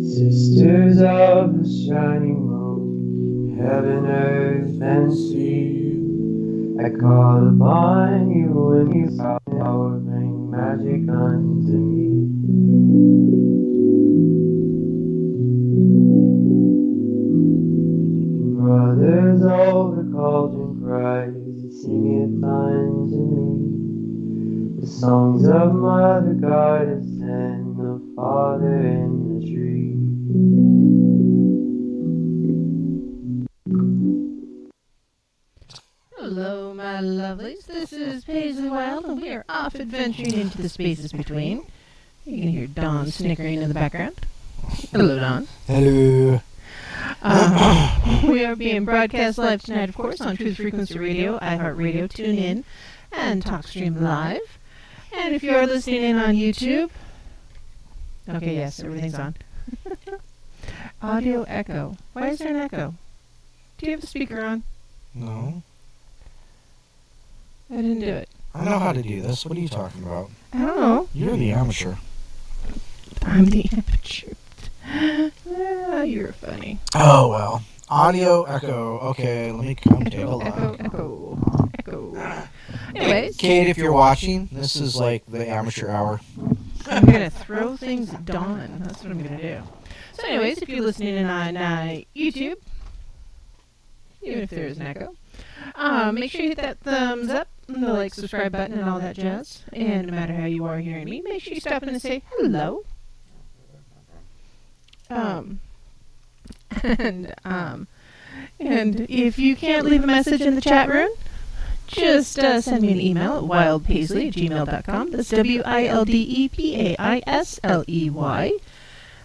Sisters of the shining moon, heaven, earth, and sea, I call upon you when you power bring magic unto me. Brothers over cauldron cries, sing it unto me, the songs of Mother Goddess and the Father in the tree. Hello, my lovelies. This is Paisley Wild, and we are off adventuring into the spaces between. You can hear Dawn snickering in the background. Hello, Dawn. Hello. We are being broadcast live tonight, of course, on Truth Frequency Radio, iHeartRadio, TuneIn, and TalkStream Live. And if you are listening in on YouTube, okay, yes, everything's on. Audio echo. Why is there an echo? Do you have a speaker on? No. I didn't do it. I know how to do this. What are you talking about? I don't know. You're the amateur. I'm the amateur. You're funny. Oh, well. Audio echo. Okay, let me come take a look. Echo. Anyways. Kate, if you're watching, this is like the amateur hour. I'm going to throw things at Dawn. That's what I'm going to do. So anyways, if you're listening in on YouTube, even if there is an echo, make sure you hit that thumbs up, and the like, subscribe button, and all that jazz. And no matter how you are hearing me, make sure you stop in and say hello. And if you can't leave a message in the chat room, just send me an email at wildpaisley@gmail.com. That's WILDEPAISLEY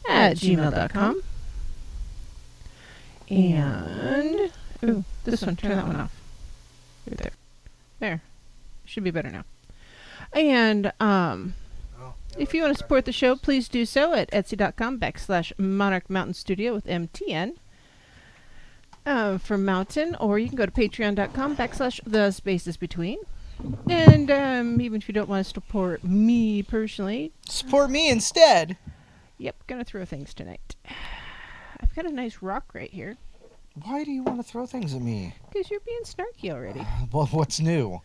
@gmail.com. And ooh, this one. Turn that one off. Right there. There. Should be better now. And if you want to support the show, please do so at etsy.com/Monarch Mountain Studio with MTN for Mountain, or you can go to patreon.com/The Spaces Between. And even if you don't want to support me personally, support me instead. Yep, gonna throw things tonight. I've got a nice rock right here. Why do you want to throw things at me? Because you're being snarky already. Well, what's new?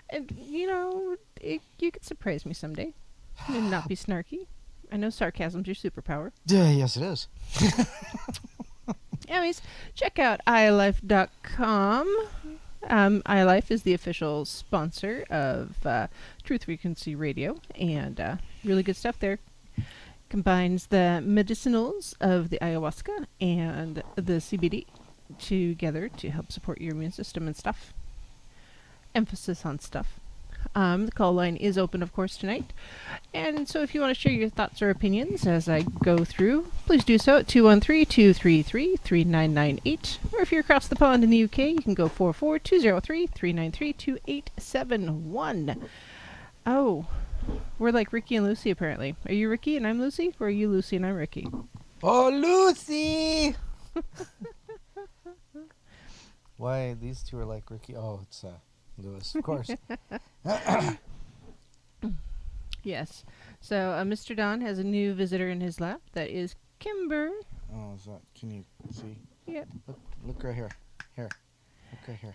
And, you know, you could surprise me someday and not be snarky. I know sarcasm's your superpower. Yes, it is. Anyways, check out iLife.com. iLife is the official sponsor of Truth Frequency Radio, and really good stuff there. Combines the medicinals of the ayahuasca and the CBD together to help support your immune system and stuff. Emphasis on stuff. The call line is open, of course, tonight. And so if you want to share your thoughts or opinions as I go through, please do so at 213-233-3998. Or if you're across the pond in the UK, you can go 44203-393-2871. Oh, we're like Ricky and Lucy, apparently. Are you Ricky and I'm Lucy? Or are you Lucy and I'm Ricky? Oh, Lucy! Why, these two are like Ricky. Oh, it's Lewis, of course. Yes. So Mr. Don has a new visitor in his lap. That is Kimber. Oh, is that? Can you see? Yep. Look right here. Here. Look right here.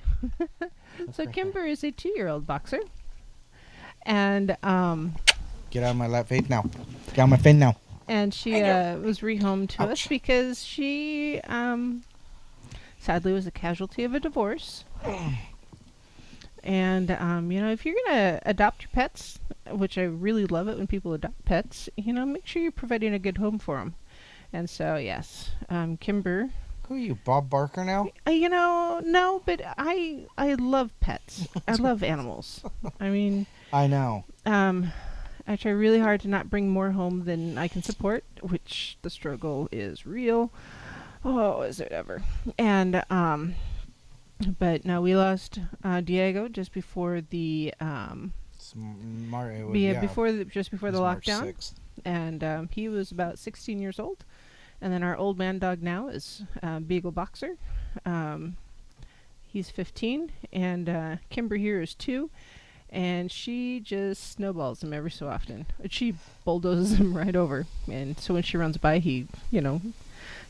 So right Kimber is a 2-year-old boxer. And get out of my lap, face now. Get out of my face now. And she was rehomed to us Ouch. because she sadly was a casualty of a divorce. And, you know, if you're going to adopt your pets, which I really love it when people adopt pets, you know, make sure you're providing a good home for them. And so, yes, Kimber. Who are you, Bob Barker now? You know, no, but I love pets. I love animals. I mean. I know. I try really hard to not bring more home than I can support, which the struggle is real. Oh, is it ever. And, but no, we lost Diego just before the just before the lockdown, 6th. And he was about 16 years old. And then our old man dog now is Beagle Boxer. He's 15, and Kimber here is 2, and she just snowballs him every so often. She bulldozes him right over, and so when she runs by, he, you know,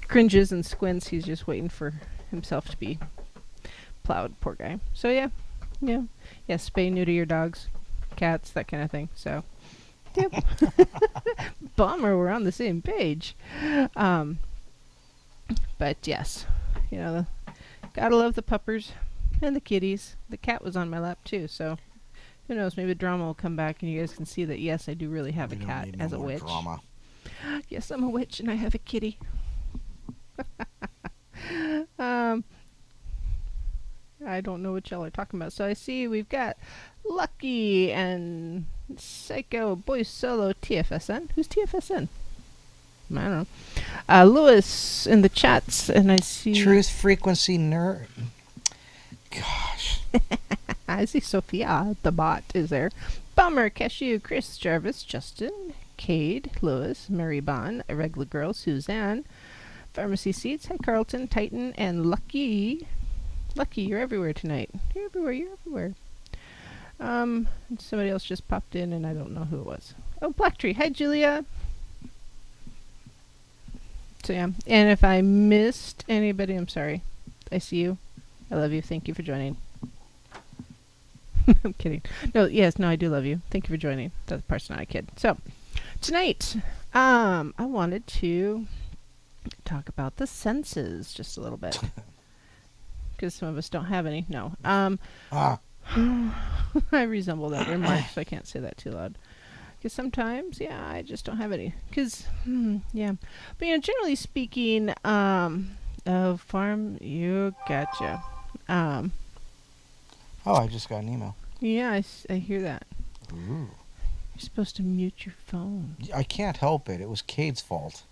cringes and squints. He's just waiting for himself to be plowed, poor guy. So yeah, spay neuter your dogs, cats, that kind of thing. So, yep. Bummer, we're on the same page. But yes, you know, gotta love the puppers and the kitties. The cat was on my lap too, so who knows? Maybe drama will come back and you guys can see that yes, I do really have a cat as a witch. Drama. Yes, I'm a witch and I have a kitty. I don't know what y'all are talking about. So I see we've got Lucky and Psycho Boy Solo TFSN. Who's TFSN? I don't know. Lewis in the chats, and I see Truth Frequency Nerd. Gosh. I see Sophia, the bot, is there. Bummer, Cashew, Chris, Jarvis, Justin, Cade, Lewis, Mary Bond, a regular girl, Suzanne, Pharmacy Seeds, hi Carlton, Titan, and Lucky. Lucky, you're everywhere tonight. You're everywhere. Somebody else just popped in, and I don't know who it was. Oh, Black Tree, hi Julia. So yeah, and if I missed anybody, I'm sorry. I see you. I love you. Thank you for joining. I'm kidding. No, I do love you. Thank you for joining. That part's not a kid. So, tonight, I wanted to talk about the senses just a little bit. Because some of us don't have any. No. I resemble that remark, so I can't say that too loud. Because sometimes, I just don't have any. Because, yeah. But, generally speaking, farm, you gotcha. I just got an email. Yeah, I hear that. Ooh. You're supposed to mute your phone. I can't help it. It was Cade's fault.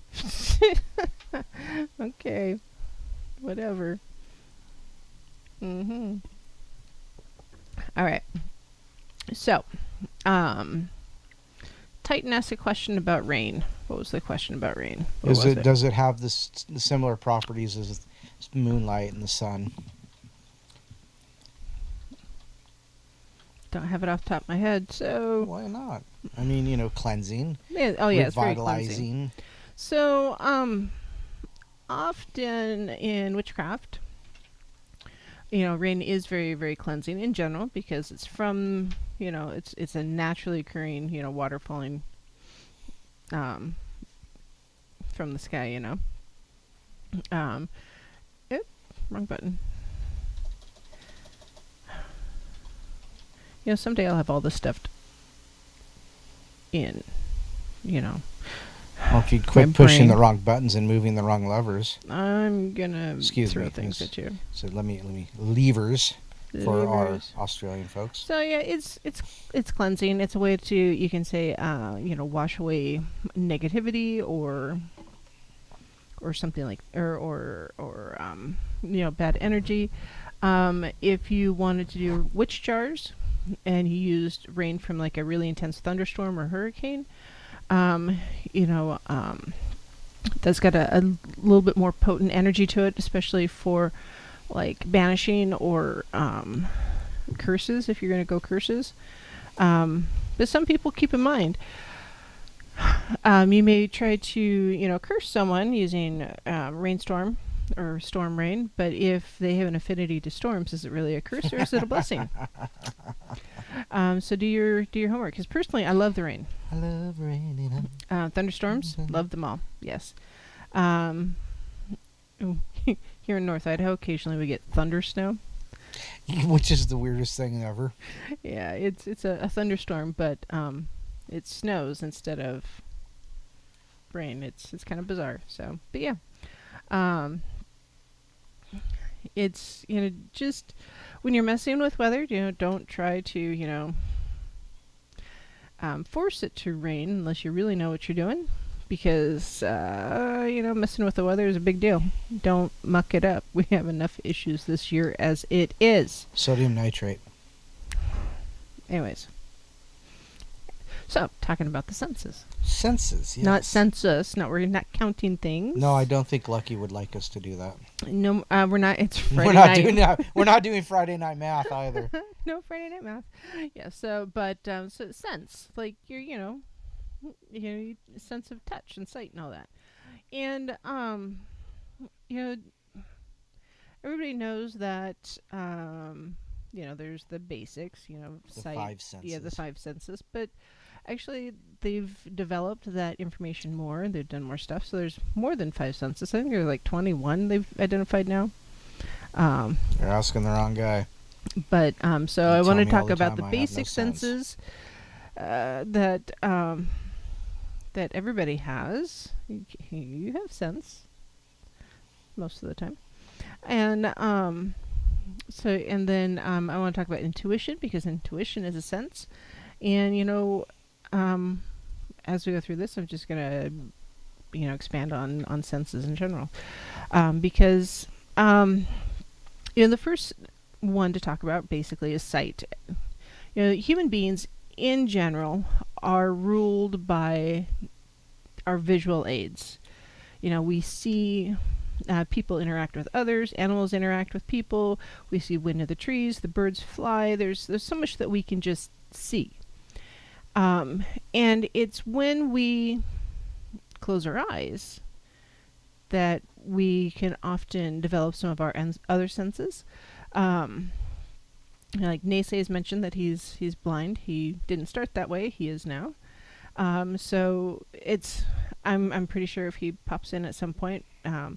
Okay. Whatever. Mm-hmm. All right. So, Titan asked a question about rain. What was the question about rain? Does it have the similar properties as moonlight and the sun? Don't have it off the top of my head, so... Why not? I mean, cleansing. Yeah, oh, yeah, it's very revitalizing. cleansing. So, often in witchcraft, rain is very, very cleansing in general because it's from, it's a naturally occurring, water falling from the sky, wrong button. Someday I'll have all this stuff in, Well, if you quit pushing the wrong buttons and moving the wrong levers. I'm gonna throw things at you. So let me levers for our Australian folks. So yeah, it's cleansing. It's a way to, you can say, wash away negativity or something like or bad energy. If you wanted to do witch jars and you used rain from like a really intense thunderstorm or hurricane, that's got a little bit more potent energy to it, especially for like banishing or curses, if you're going to go curses. But some people, keep in mind, you may try to, curse someone using rainstorm or storm rain, but if they have an affinity to storms, is it really a curse or is it a blessing? So do your homework, because personally I love the rain. I love rain. Thunderstorms, love them all. Yes. Here in North Idaho, occasionally we get thunder snow, which is the weirdest thing ever. Yeah, it's a thunderstorm, but it snows instead of rain. It's kind of bizarre. So, but yeah, it's just when you're messing with weather, don't try to force it to rain unless you really know what you're doing, because messing with the weather is a big deal. Don't muck it up. We have enough issues this year as it is. Sodium nitrate. Anyways, so talking about the senses. Senses, yes. Not census. We're not counting things. No, I don't think Lucky would like us to do that. No, we're not. It's Friday night. We're not doing Friday night math either. No Friday night math. Yeah. So, but so sense, like your, sense of touch and sight and all that, and everybody knows that there's the basics, the sight, 5 senses. Yeah, the 5 senses, but actually they've developed that information more. They've done more stuff, so there's more than 5 senses. I think there's like 21 they've identified now. You're asking the wrong guy. But so I want to talk about the basic senses that everybody has. You have sense most of the time, and then I want to talk about intuition, because intuition is a sense, and as we go through this, I'm just gonna expand on senses in general, because the first one to talk about basically is sight. Human beings in general are ruled by our visual aids. We see people interact with others, animals interact with people, we see wind in the trees, the birds fly, there's so much that we can just see. And it's when we close our eyes that we can often develop some of our other senses. Like Naysay has mentioned that he's blind. He didn't start that way. He is now. So I'm pretty sure if he pops in at some point, talk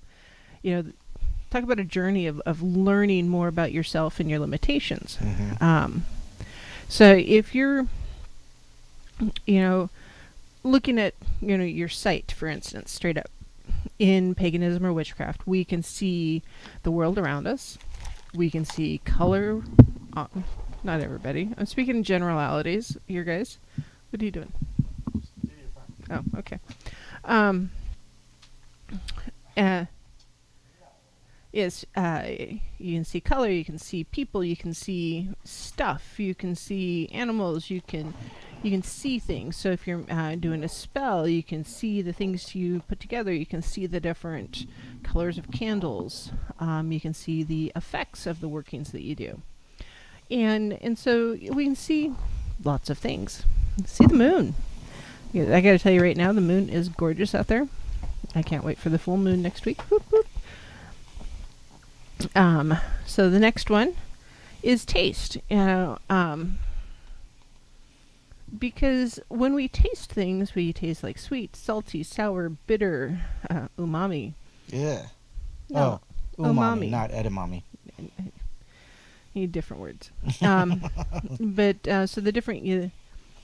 about a journey of learning more about yourself and your limitations. Mm-hmm. So if you're, looking at, your sight, for instance, straight up, in paganism or witchcraft, we can see the world around us. We can see color. Not everybody. I'm speaking in generalities here, guys. What are you doing? Oh, okay. is you can see color, you can see people, you can see stuff, you can see animals, you can see things. So if you're doing a spell, you can see the things you put together. You can see the different colors of candles. You can see the effects of the workings that you do. And so we can see lots of things. See the moon. Yeah, I got to tell you right now, the moon is gorgeous out there. I can't wait for the full moon next week. Boop, boop. So the next one is taste. Because when we taste things, we taste like sweet, salty, sour, bitter, umami. Yeah. No, umami, not edamame. Need different words. But so the different,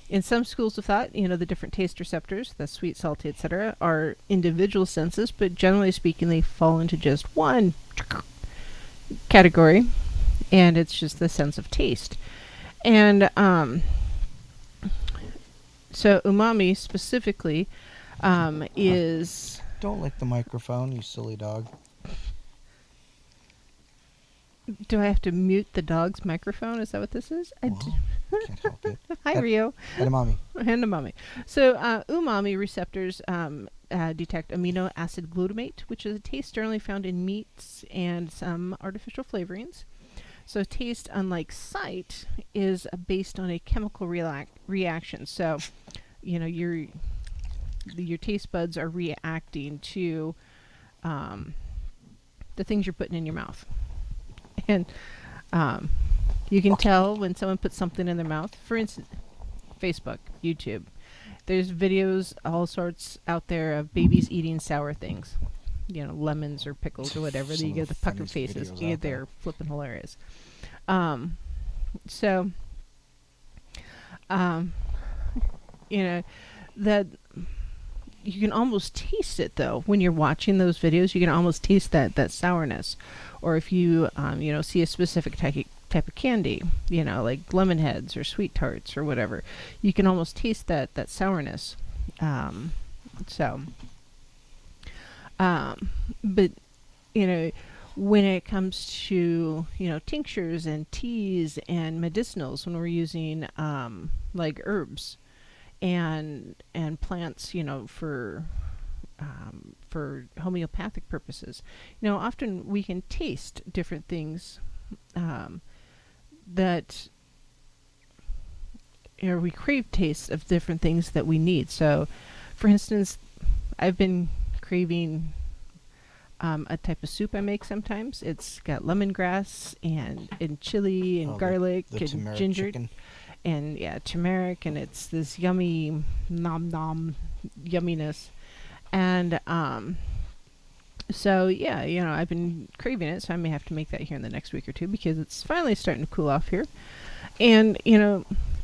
in some schools of thought, the different taste receptors, the sweet, salty, etc., are individual senses, but generally speaking, they fall into just one category, and it's just the sense of taste. And so umami specifically is... Don't lick the microphone, you silly dog. Do I have to mute the dog's microphone? Is that what this is? Can't help it. Hi, Rio. Edamame. Edamame. So umami receptors detect amino acid glutamate, which is a taste generally found in meats and some artificial flavorings. So taste, unlike sight, is based on a chemical reaction. So, your taste buds are reacting to the things you're putting in your mouth. And you can tell when someone puts something in their mouth. For instance, Facebook, YouTube. There's videos, all sorts out there of babies eating sour things. Lemons or pickles or whatever. You get the pucker faces. They're flipping hilarious. That you can almost taste it, though, when you're watching those videos. You can almost taste that sourness. Or if you, see a specific type of candy, like lemon heads or sweet tarts or whatever, you can almost taste that sourness. But, when it comes to, tinctures and teas and medicinals, when we're using, like herbs and plants, for homeopathic purposes, often we can taste different things that we crave tastes of different things that we need. So, for instance, I've been craving a type of soup I make sometimes. It's got lemongrass and chili and garlic and ginger chicken. And turmeric, and it's this yummy nom yumminess. And so I've been craving it, so I may have to make that here in the next week or two because it's finally starting to cool off here. And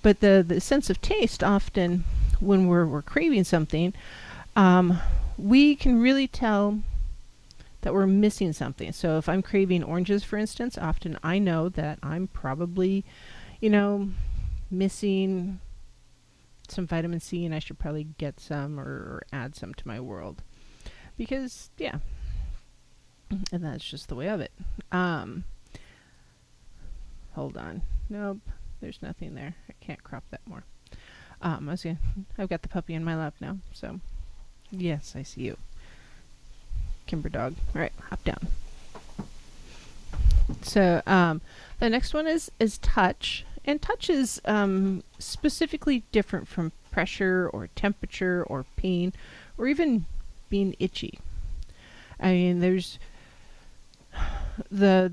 but the sense of taste, often when we're craving something, we can really tell that we're missing something. So if I'm craving oranges, for instance, often I know that I'm probably missing some vitamin C, and I should probably get some or add some to my world, because and that's just the way of it. Hold on, nope, there's nothing there. I can't crop that more. I've got the puppy in my lap now, so yes, I see you, Kimber dog. All right, hop down. So the next one is touch. And touch is specifically different from pressure or temperature or pain or even being itchy. I mean, there's a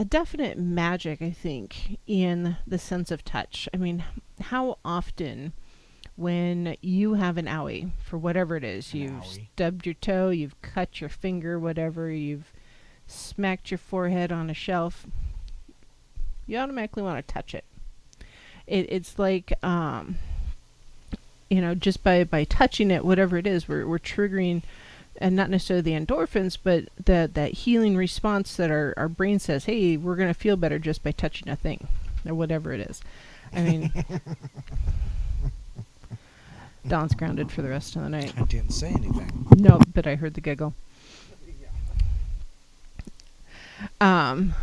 definite magic, I think, in the sense of touch. I mean, how often when you have an owie for whatever it is, you've stubbed your toe, you've cut your finger, whatever, you've smacked your forehead on a shelf, you automatically want to touch it. It's like, just by touching it, whatever it is, we're triggering, and not necessarily the endorphins, but that healing response that our brain says, hey, we're going to feel better just by touching a thing, or whatever it is. I mean, Don's grounded for the rest of the night. I didn't say anything. No, but I heard the giggle. Um,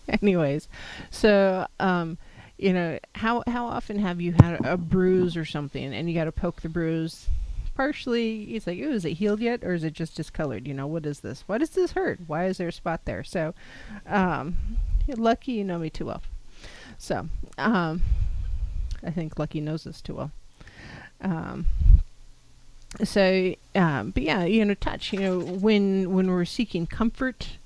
anyways, so how often have you had a bruise or something, and you got to poke the bruise? Partially, it's like, ooh, is it healed yet, or is it just discolored? What is this? Why does this hurt? Why is there a spot there? So, you're lucky you know me too well. So, I think Lucky knows us too well. Um, but yeah, touch. When we're seeking comfort,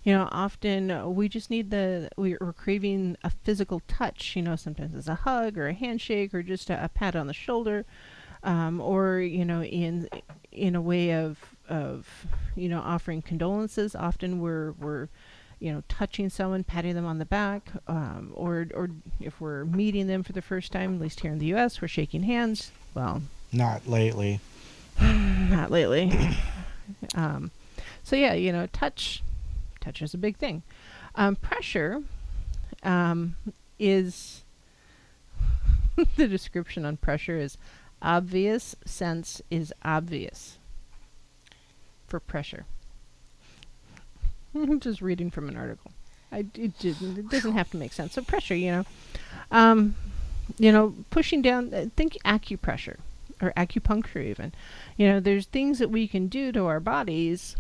often we just need we're craving a physical touch. Sometimes it's a hug or a handshake or just a pat on the shoulder, or in a way of offering condolences. Often we're touching someone, patting them on the back, or if we're meeting them for the first time, at least here in the U.S., we're shaking hands. Well, not lately. Not lately. So yeah, touch is a big thing. Pressure is the description on pressure is obvious sense is obvious for pressure. I'm just reading from an article. It doesn't have to make sense. So pressure, pushing down. Think acupressure or acupuncture even. There's things that we can do to our bodies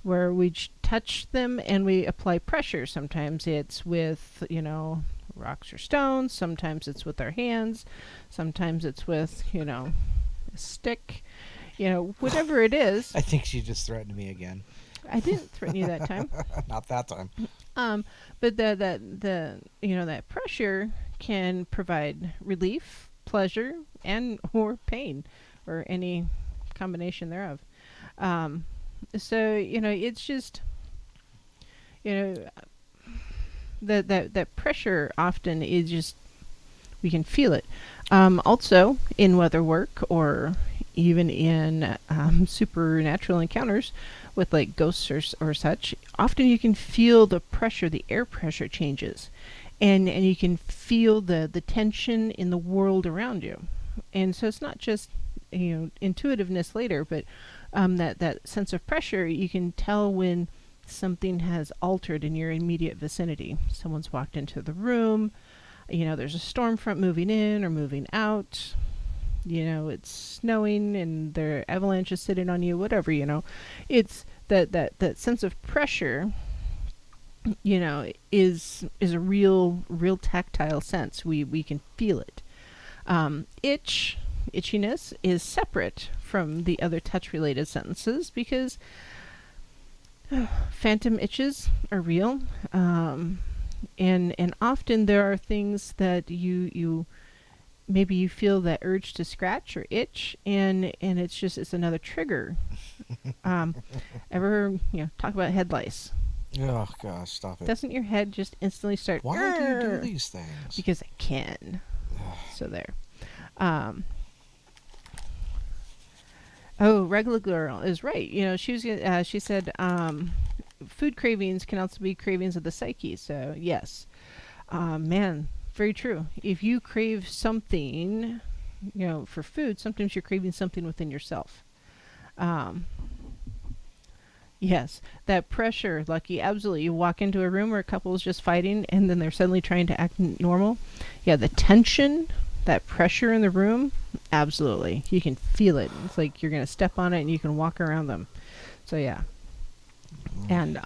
where we touch them and we apply pressure. Sometimes it's with rocks or stones. Sometimes it's with our hands. Sometimes it's with a stick. Whatever it is. I think she just threatened me again. I didn't threaten you that time. Not that time. But that pressure can provide relief, pleasure, and or pain, or any combination thereof. So it's just that pressure often is just we can feel it. Also in weather work or even in supernatural encounters with like ghosts or such, often you can feel the pressure, the air pressure changes, and you can feel the tension in the world around you. And so it's not just intuitiveness later, but that sense of pressure, you can tell when something has altered in your immediate vicinity. Someone's walked into the room, there's a storm front moving in or moving out. It's snowing and there are avalanches sitting on you, whatever, it's that sense of pressure, is a real tactile sense. We can feel it. Itchiness is separate from the other touch related sentences because phantom itches are real. And often there are things that you maybe you feel that urge to scratch or itch, and it's another trigger. Ever talk about head lice? Oh gosh, stop it! Doesn't your head just instantly start? Why do you do these things? Because I can. So there. Regular girl is right. She said food cravings can also be cravings of the psyche. So yes, man. Very true. If you crave something, for food, sometimes you're craving something within yourself. Yes, that pressure, Lucky, absolutely. You walk into a room where a couple is just fighting and then they're suddenly trying to act normal. Yeah, the tension, that pressure in the room, absolutely. You can feel it. It's like you're going to step on it and you can walk around them. So yeah. And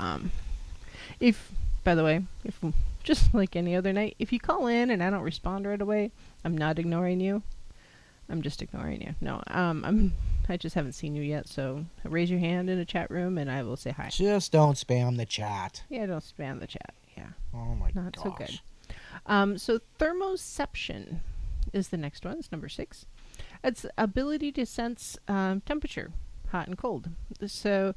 if, by the way, if just like any other night, if you call in and I don't respond right away, I'm not ignoring you. I'm just ignoring you. No, I just haven't seen you yet, so raise your hand in a chat room and I will say hi. Just don't spam the chat. Yeah, don't spam the chat. Yeah. Oh my gosh. Not so good. So thermoception is the next one. It's number 6. It's ability to sense temperature, hot and cold. So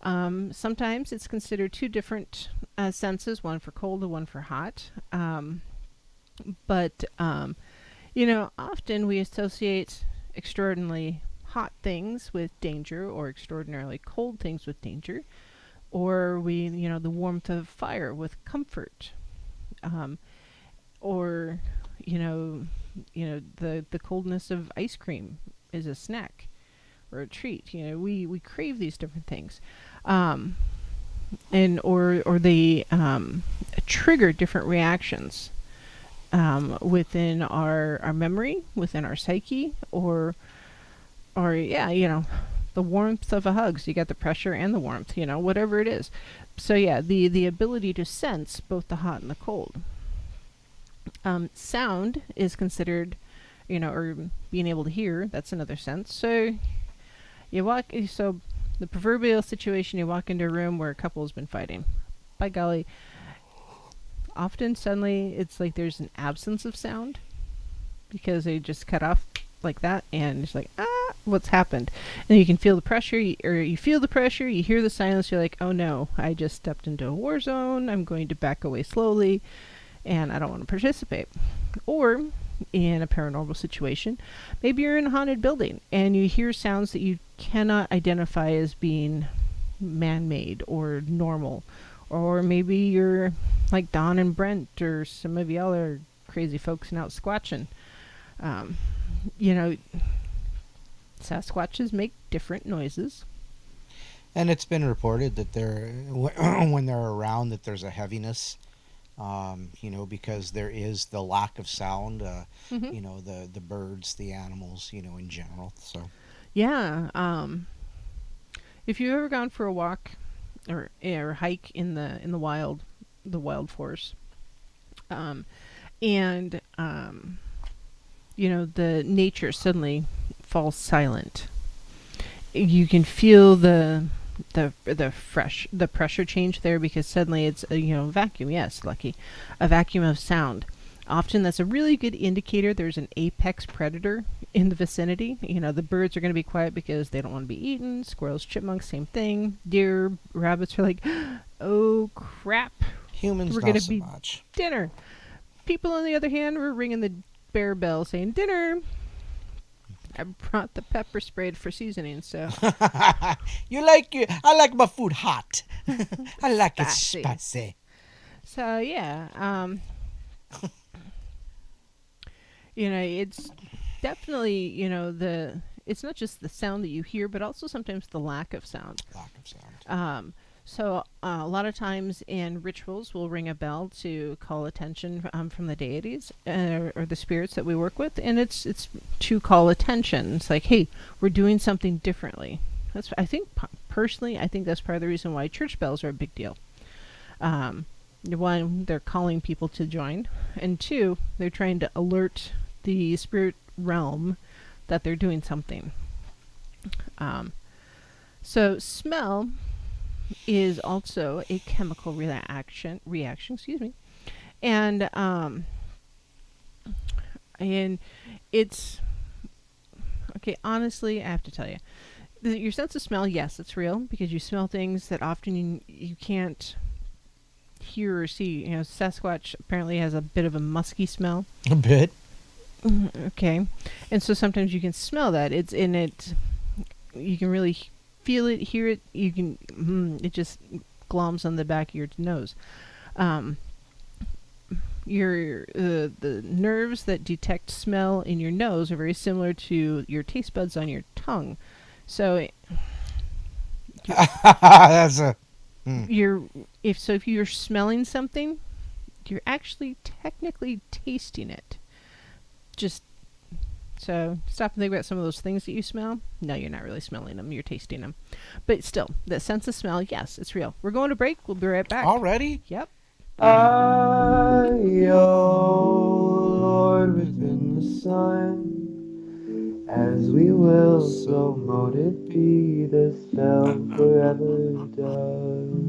sometimes it's considered 2 different senses, one for cold and one for hot. But often we associate extraordinarily hot things with danger or extraordinarily cold things with danger, or the warmth of fire with comfort, or the coldness of ice cream is a snack or a treat. We crave these different things. and or they trigger different reactions within our memory, within our psyche, or yeah, the warmth of a hug. So you got the pressure and the warmth, whatever it is. So yeah, the ability to sense both the hot and the cold. Sound is considered, or being able to hear. That's another sense. So so the proverbial situation: you walk into a room where a couple has been fighting. By golly, often suddenly it's like there's an absence of sound because they just cut off like that, and it's like, what's happened? And you can feel the pressure, or you feel the pressure, you hear the silence, you're like, oh no, I just stepped into a war zone, I'm going to back away slowly, and I don't want to participate. Or in a paranormal situation, maybe you're in a haunted building and you hear sounds that you cannot identify as being man-made or normal. Or maybe you're like Don and Brent, or some of y'all are crazy folks and out squatching. Um, you know, Sasquatches make different noises. And it's been reported that when they're around, that there's a heaviness, because there is the lack of sound, the birds, the animals, in general. So Yeah. If you've ever gone for a walk or hike in the wild forest, and the nature suddenly falls silent, you can feel the pressure change there, because suddenly it's a vacuum. Yes, Lucky, a vacuum of sound. Often that's a really good indicator there's an apex predator in the vicinity. The birds are going to be quiet because they don't want to be eaten. Squirrels, chipmunks, same thing. Deer, rabbits are like, oh crap, humans we're not going to so be much. dinner. People, on the other hand, were ringing the bear bell saying dinner. I brought the pepper sprayed for seasoning, so. I like my food hot. I like it spicy. So yeah, it's definitely it's not just the sound that you hear, but also sometimes the lack of sound. So a lot of times in rituals, we'll ring a bell to call attention from the deities or the spirits that we work with, and it's to call attention. It's like, hey, we're doing something differently. That's personally, I think that's part of the reason why church bells are a big deal. One, they're calling people to join, and two, they're trying to alert the spirit realm that they're doing something. So smell is also a chemical reaction, excuse me. And it's okay, honestly, I have to tell you, your sense of smell, yes, it's real, because you smell things that often you can't hear or see. Sasquatch apparently has a bit of a musky smell. A bit. Okay. And so sometimes you can smell that. It's in it. You can really feel it, hear it. You can. It just gloms on the back of your nose. The nerves that detect smell in your nose are very similar to your taste buds on your tongue. So that's a. If you're smelling something, you're actually technically tasting it. Just so stop and think about some of those things that you smell. No, you're not really smelling them, you're tasting them. But still, the sense of smell, yes, it's real. We're going to break. We'll be right back. Already? Yep. I, O Lord, within the sun, as we will, so mote it be, the spell forever done.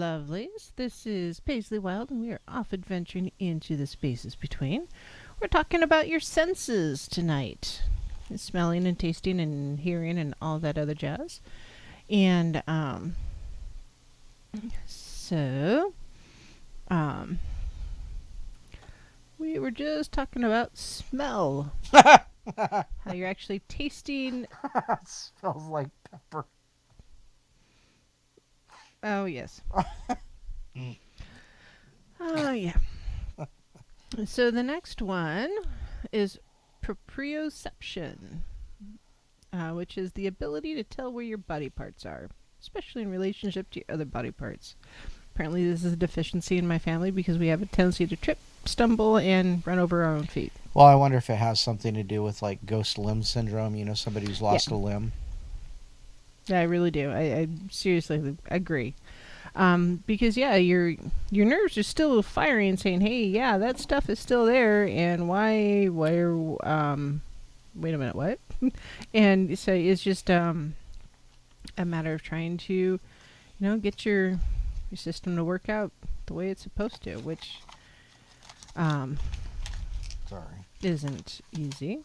lovelies. This is Paisley Wild, and we are off adventuring into the spaces between. We're talking about your senses tonight. Smelling and tasting and hearing and all that other jazz. And, so, we were just talking about smell. How you're actually tasting. It smells like pepper. Oh, yes. Oh, yeah. So the next one is proprioception, which is the ability to tell where your body parts are, especially in relationship to your other body parts. Apparently this is a deficiency in my family because we have a tendency to trip, stumble, and run over our own feet. Well, I wonder if it has something to do with like ghost limb syndrome, somebody who's lost a limb. Yeah, I really do. I seriously agree. Because your nerves are still firing, saying, "Hey, yeah, that stuff is still there," and wait a minute, what? And so it's just a matter of trying to, get your system to work out the way it's supposed to, which isn't easy.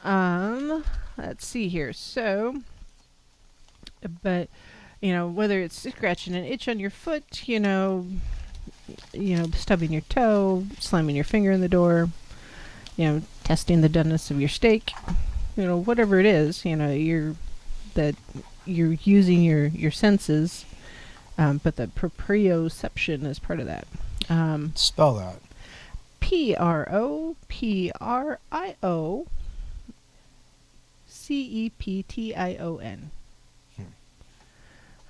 Let's see here. So, but whether it's scratching an itch on your foot, stubbing your toe, slamming your finger in the door, testing the doneness of your steak, whatever it is, you're using your senses, but the proprioception is part of that. Spell that. Proprioception.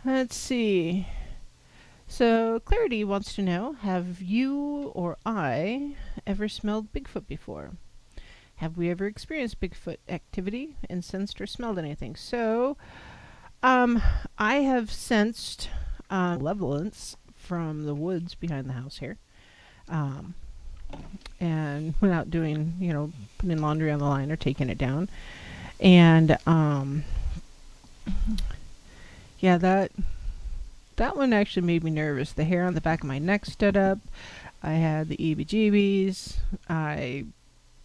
Let's see. So Clarity wants to know, have you or I ever smelled Bigfoot before? Have we ever experienced Bigfoot activity and sensed or smelled anything? So, I have sensed malevolence from the woods behind the house here. And went out doing, putting laundry on the line or taking it down. And, yeah, that one actually made me nervous. The hair on the back of my neck stood up. I had the EBGBs.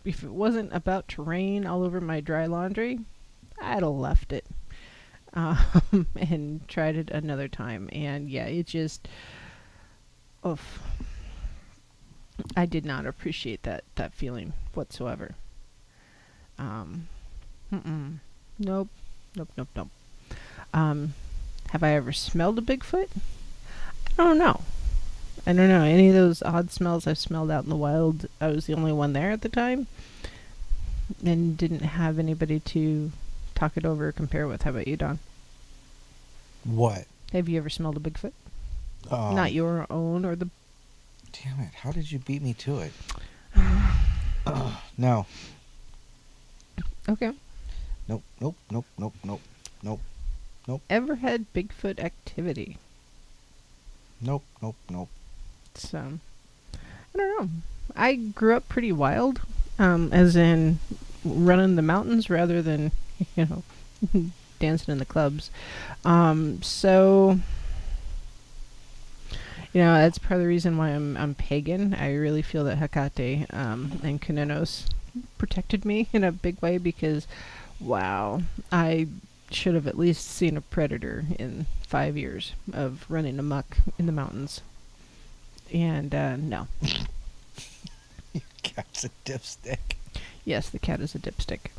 If it wasn't about to rain all over my dry laundry, I'd have left it. And tried it another time. And yeah, it just, oof. I did not appreciate that feeling whatsoever. Nope. Have I ever smelled a Bigfoot? I don't know. Any of those odd smells I've smelled out in the wild, I was the only one there at the time. And didn't have anybody to talk it over or compare with. How about you, Don? What? Have you ever smelled a Bigfoot? Not your own or the... Damn it, how did you beat me to it? No. Okay. Nope. Ever had Bigfoot activity? Nope. So, I don't know. I grew up pretty wild, as in running the mountains rather than, dancing in the clubs. So, that's part of the reason why I'm pagan. I really feel that Hecate and Kunenos protected me in a big way because, wow, I should have at least seen a predator in 5 years of running amok in the mountains. And, no. Your cat's a dipstick. Yes, the cat is a dipstick.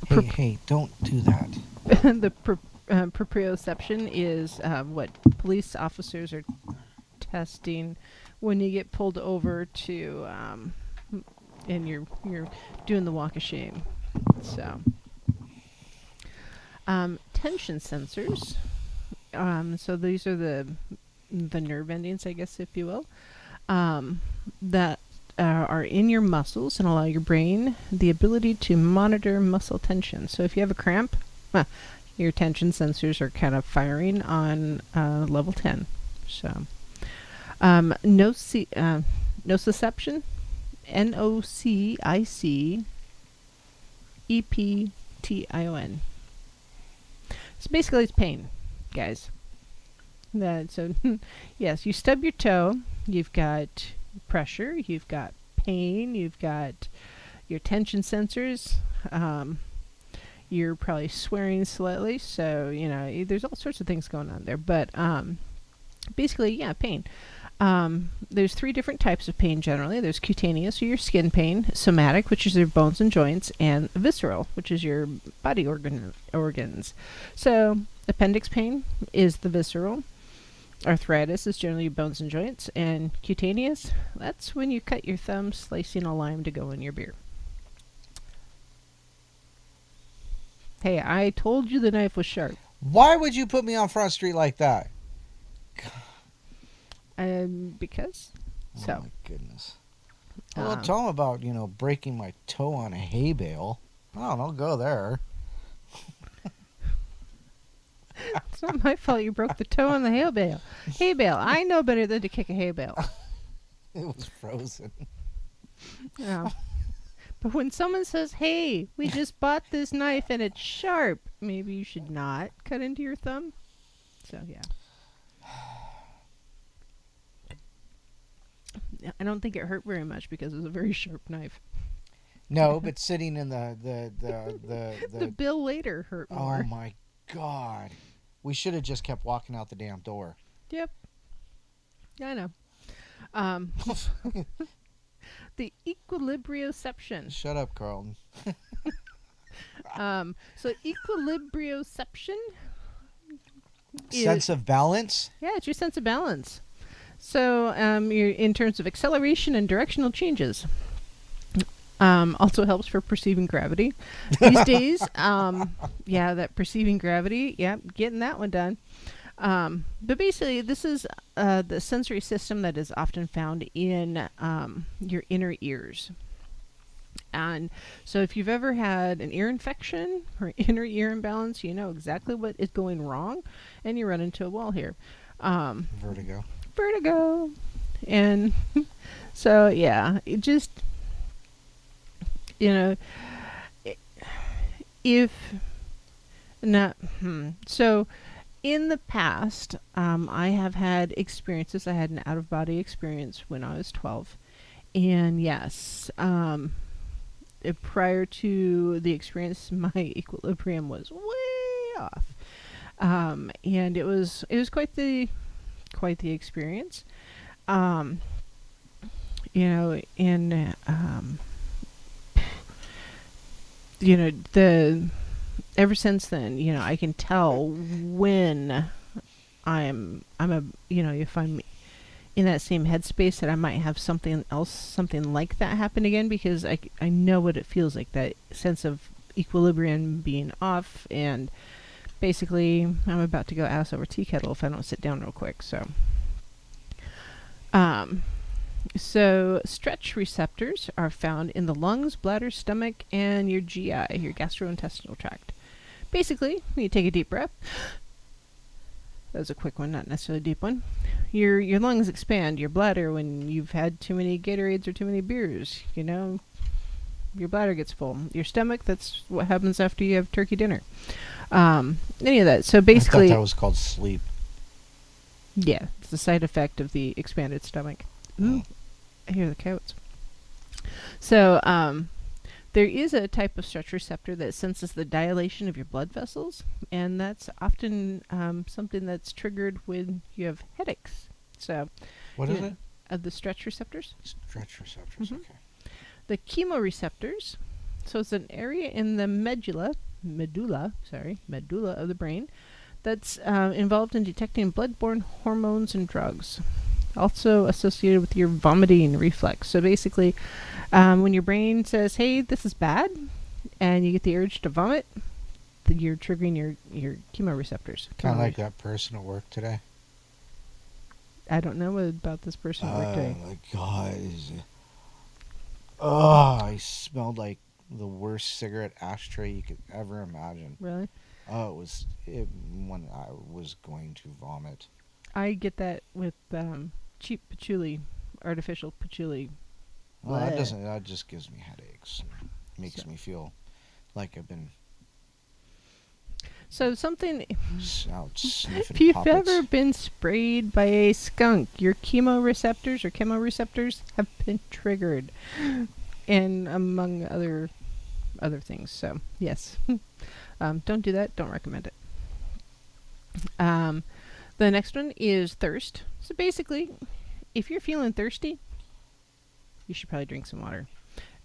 Hey, don't do that. The proprioception is what police officers are testing when you get pulled over to, and you're doing the walk of shame. So, tension sensors. So these are the nerve endings, I guess, if you will, that are in your muscles and allow your brain the ability to monitor muscle tension. So if you have a cramp, your tension sensors are kind of firing on level 10. So, nociception, NOCICEPTION. So basically, it's pain, guys. So, yes, you stub your toe. You've got pressure. You've got pain. You've got your tension sensors. You're probably swearing slightly. So, there's all sorts of things going on there. But basically, yeah, pain. There's 3 different types of pain generally. There's cutaneous, or your skin pain, somatic, which is your bones and joints, and visceral, which is your body organs. So appendix pain is the visceral. Arthritis is generally your bones and joints, and cutaneous, that's when you cut your thumb slicing a lime to go in your beer. Hey, I told you the knife was sharp. Why would you put me on Front Street like that? Because. Oh So. my goodness. Well, tell him about, breaking my toe on a hay bale. I don't know, go there. It's not my fault you broke the toe on the hay bale. Hay bale. I know better than to kick a hay bale. It was frozen. Yeah. But when someone says, hey, we just bought this knife and it's sharp, maybe you should not cut into your thumb. So, yeah. I don't think it hurt very much because it was a very sharp knife. No, but sitting in the The bill later hurt more. Oh my God. We should have just kept walking out the damn door. Yep. I know. The equilibrioception. Shut up, Carlton. So equilibrioception Sense of balance? Yeah, it's your sense of balance. So you're in terms of acceleration and directional changes. Also helps for perceiving gravity. These days, that perceiving gravity, getting that one done. But basically, this is the sensory system that is often found in your inner ears. And so if you've ever had an ear infection or inner ear imbalance, you know exactly what is going wrong, and you run into a wall here. Vertigo. And so, yeah, it just, if not, so in the past, I have had experiences. I had an out-of-body experience when I was 12. And yes, prior to the experience, my equilibrium was way off. And it was quite the experience. Ever since then, I can tell when if I'm in that same headspace that I might have something like that happen again, because I know what it feels like, that sense of equilibrium being off, and basically I'm about to go ass over tea kettle if I don't sit down real quick. So stretch receptors are found in the lungs, bladder, stomach, and your GI, your gastrointestinal tract. Basically, when you take a deep breath, that was a quick one, not necessarily a deep one. Your lungs expand. Your bladder, when you've had too many Gatorades or too many beers, your bladder gets full. Your stomach, that's what happens after you have turkey dinner. Any of that. So basically, I thought that was called sleep. Yeah, it's a side effect of the expanded stomach. Ooh, I hear the coyotes. So, there is a type of stretch receptor that senses the dilation of your blood vessels, and that's often something that's triggered when you have headaches. So, what is it? The stretch receptors. Stretch receptors. Okay. The chemoreceptors. So it's an area in the medulla of the brain that's involved in detecting blood-borne hormones and drugs. Also associated with your vomiting reflex. So basically, when your brain says, hey, this is bad, and you get the urge to vomit, you're triggering your chemoreceptors. Kind of like that person at work today. I don't know about this person at work today. Oh my God. I smelled like the worst cigarette ashtray you could ever imagine. Really? Oh, when I was going to vomit. I get that with cheap patchouli, artificial patchouli. Well, that just gives me headaches. Makes me feel like I've been So something, Out sniffing if you've poppets. ever been sprayed by a skunk, your chemoreceptors have been triggered, and among other things. So yes, don't do that. Don't recommend it. The next one is thirst. So basically, if you're feeling thirsty, you should probably drink some water.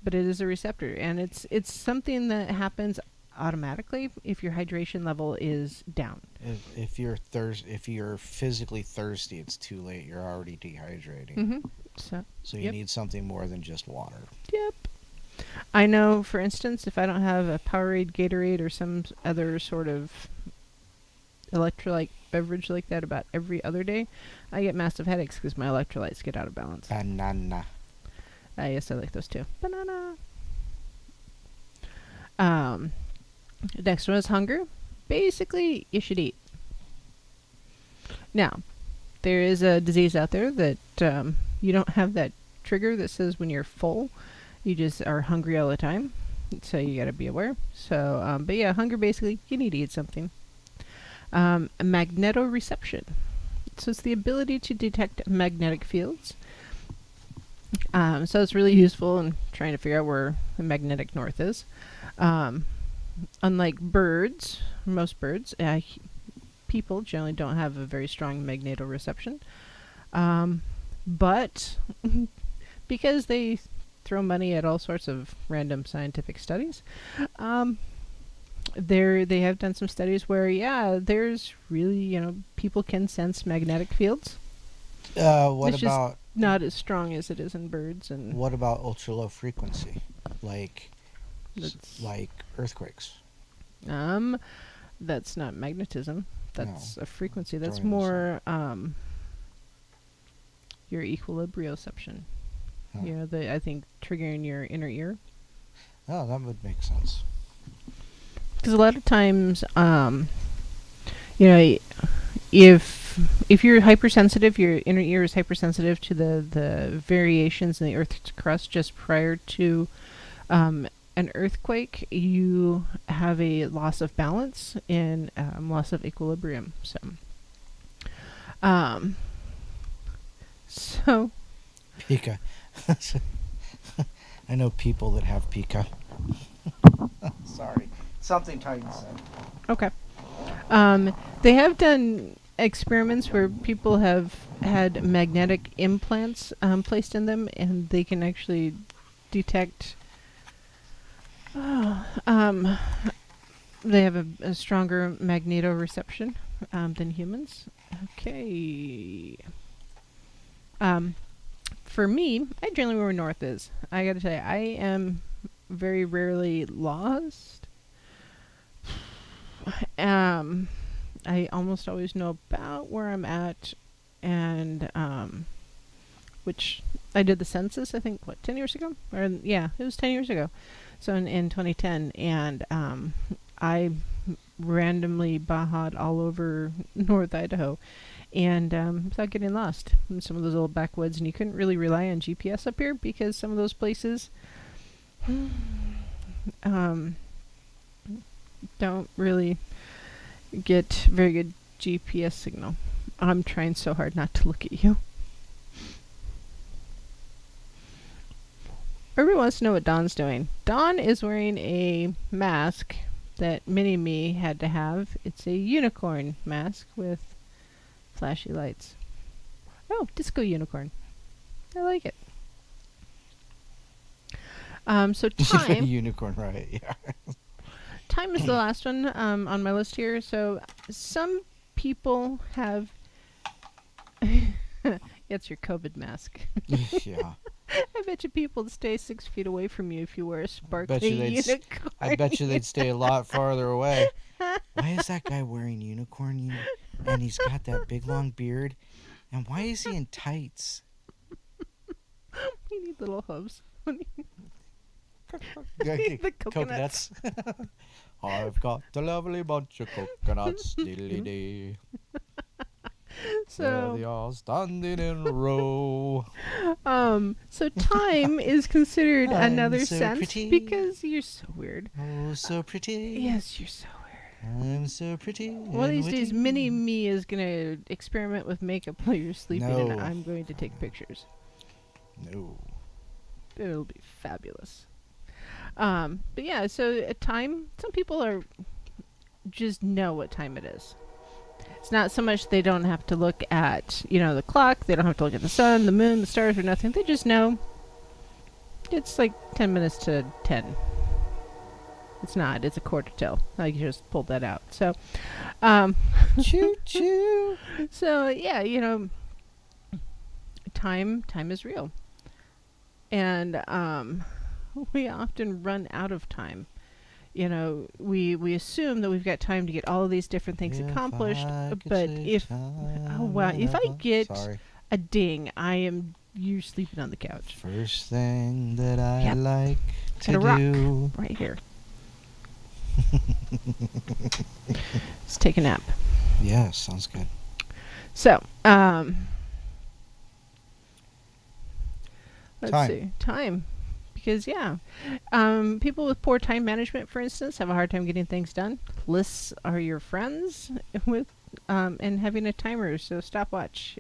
But it is a receptor, and it's something that happens automatically if your hydration level is down. If you're physically thirsty, it's too late. You're already dehydrating. Mm-hmm. So you need something more than just water. Yep. I know, for instance, if I don't have a Powerade, Gatorade, or some other sort of electrolyte beverage like that about every other day, I get massive headaches because my electrolytes get out of balance. Banana. Yes, I like those too. Banana. Next one is hunger. Basically, you should eat. Now, there is a disease out there that you don't have that trigger that says when you're full, you just are hungry all the time. So you got to be aware. So, but yeah, hunger basically, you need to eat something. Magnetoreception. So it's the ability to detect magnetic fields. So it's really useful in trying to figure out where the magnetic north is. Unlike birds, most birds, people generally don't have a very strong magnetoreception. But because they throw money at all sorts of random scientific studies, they have done some studies where, there's really, people can sense magnetic fields. What it's about just not as strong as it is in birds? And what about ultra low frequency, like earthquakes? That's not magnetism. That's a frequency. That's Throwing more your equilibrioception. Huh. I think triggering your inner ear. Oh, that would make sense. Because a lot of times, if you're hypersensitive, your inner ear is hypersensitive to the variations in the Earth's crust just prior to an earthquake. You have a loss of balance and loss of equilibrium. So, Pika. I know people that have Pika. Sorry. Something Titan said. okay. They have done experiments where people have had magnetic implants placed in them, and they can actually detect. They have a stronger magnetoreception than humans. Okay. For me, I generally know where north is. I gotta tell you, I am very rarely lost. I almost always know about where I'm at, and which I did the census, I think, 10 years ago? It was 10 years ago. So in 2010, and I randomly baha'd all over North Idaho, and without getting lost in some of those little backwoods. And you couldn't really rely on GPS up here because some of those places don't really get very good GPS signal. I'm trying so hard not to look at you. Everybody wants to know what Dawn's doing. Dawn is wearing a mask that Mini-Me had to have. It's a unicorn mask with flashy lights. Oh, disco unicorn. I like it. So time. Unicorn, right? Yeah. Time is the last one on my list here. So some people have. It's your COVID mask. Yeah. I bet you people stay 6 feet away from you if you wear a sparkly unicorn. I bet you they'd stay a lot farther away. Why is that guy wearing unicorn? And he's got that big long beard. And why is he in tights? You need little hooves. The The coconuts. I've got a lovely bunch of coconuts. Diddly-dee. There they are standing in a row. So time is considered I'm another so sense pretty. because you're so weird. Oh, so pretty. Yes, you're so weird. I'm so pretty. One of these days, mini me is going to experiment with makeup while you're sleeping, and No. I'm going to take pictures. No. It'll be fabulous. But yeah, so at time, some people are just know what time it is. It's not so much they don't have to look at, the clock. They don't have to look at the sun, the moon, the stars, or nothing. They just know it's like 10 minutes to 10. It's not. It's a quarter till. I just pulled that out. So, Choo choo. So yeah, time is real, and we often run out of time. We assume that we've got time to get all of these different things accomplished, but if I get a ding, you're sleeping on the couch. First thing that I like to and a do. rock right here. Let's take a nap. Yeah, sounds good. So, let's see. Time. Because, people with poor time management, for instance, have a hard time getting things done. Lists are your friends with, and having a timer, so stopwatch,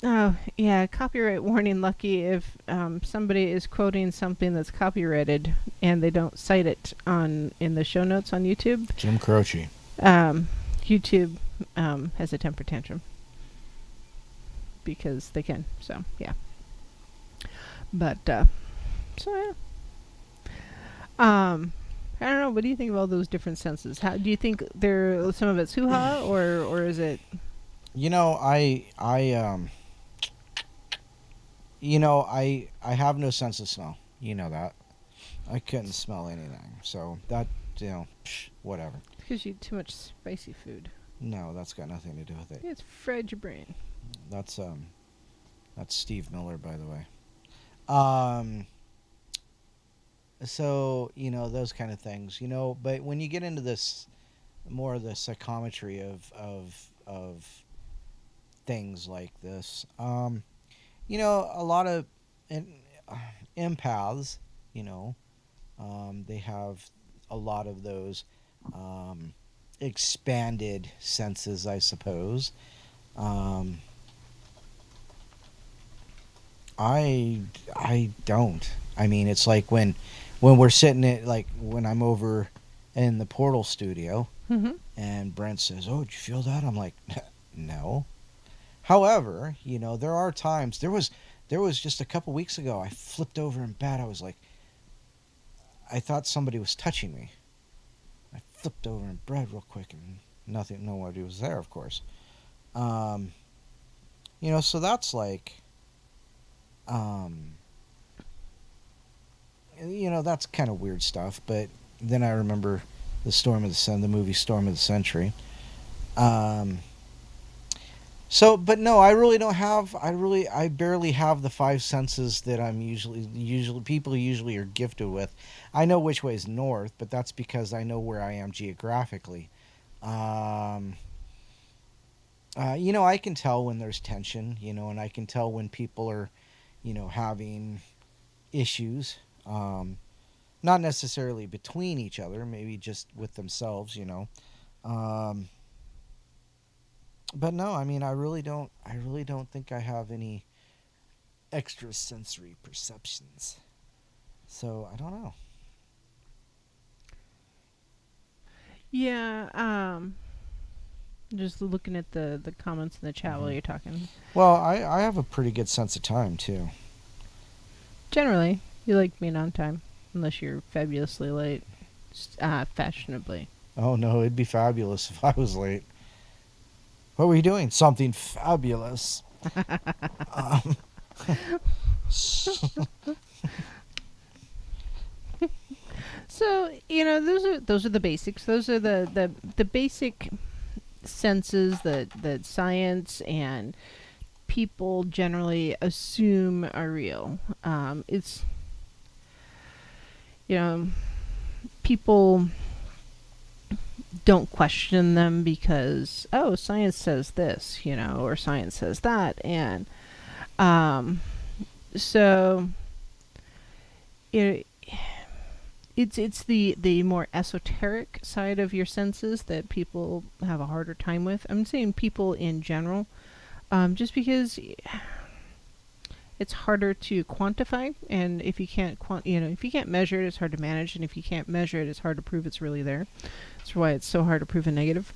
Oh, yeah, copyright warning, Lucky, if somebody is quoting something that's copyrighted and they don't cite it in the show notes on YouTube. Jim Croce. YouTube has a temper tantrum. Because they can, so, yeah. But, so, yeah. I don't know, what do you think of all those different senses? How do you think some of it's hoo-ha, or is it... I have no sense of smell. You know that. I couldn't smell anything. So that, whatever. Because you eat too much spicy food. No, that's got nothing to do with it. It's fried your brain. That's Steve Miller, by the way. So, those kind of things, but when you get into this, more of the psychometry of things like this, a lot of empaths, they have a lot of those expanded senses, I suppose. I don't. I mean, it's like when we're sitting at, like, when I'm over in the Portal studio, and Brent says, "Oh, did you feel that?" I'm like, no. However, there are times. There was just a couple weeks ago, I flipped over in bed. I was like, I thought somebody was touching me. I flipped over in bed real quick, and nobody was there, of course. So that's like, that's kind of weird stuff. But then I remember the movie Storm of the Century. But no, I really don't have. I barely have the five senses that I'm people usually are gifted with. I know which way is north, but that's because I know where I am geographically. I can tell when there's tension, and I can tell when people are, having issues. Not necessarily between each other, maybe just with themselves, But no, I mean, I really don't think I have any extrasensory perceptions. So I don't know. Yeah, just looking at the comments in the chat while you're talking. Well, I have a pretty good sense of time too. Generally, you like being on time, unless you're fabulously late, fashionably. Oh no, it'd be fabulous if I was late. What were you doing? Something fabulous. So, those are the basics. Those are the basic senses that science and people generally assume are real. It's, people don't question them because, science says this, or science says that. And so it's the more esoteric side of your senses that people have a harder time with. I'm saying people in general, just because it's harder to quantify, and if you can't if you can't measure it, it's hard to manage, and if you can't measure it, it's hard to prove it's really there. That's why it's so hard to prove a negative.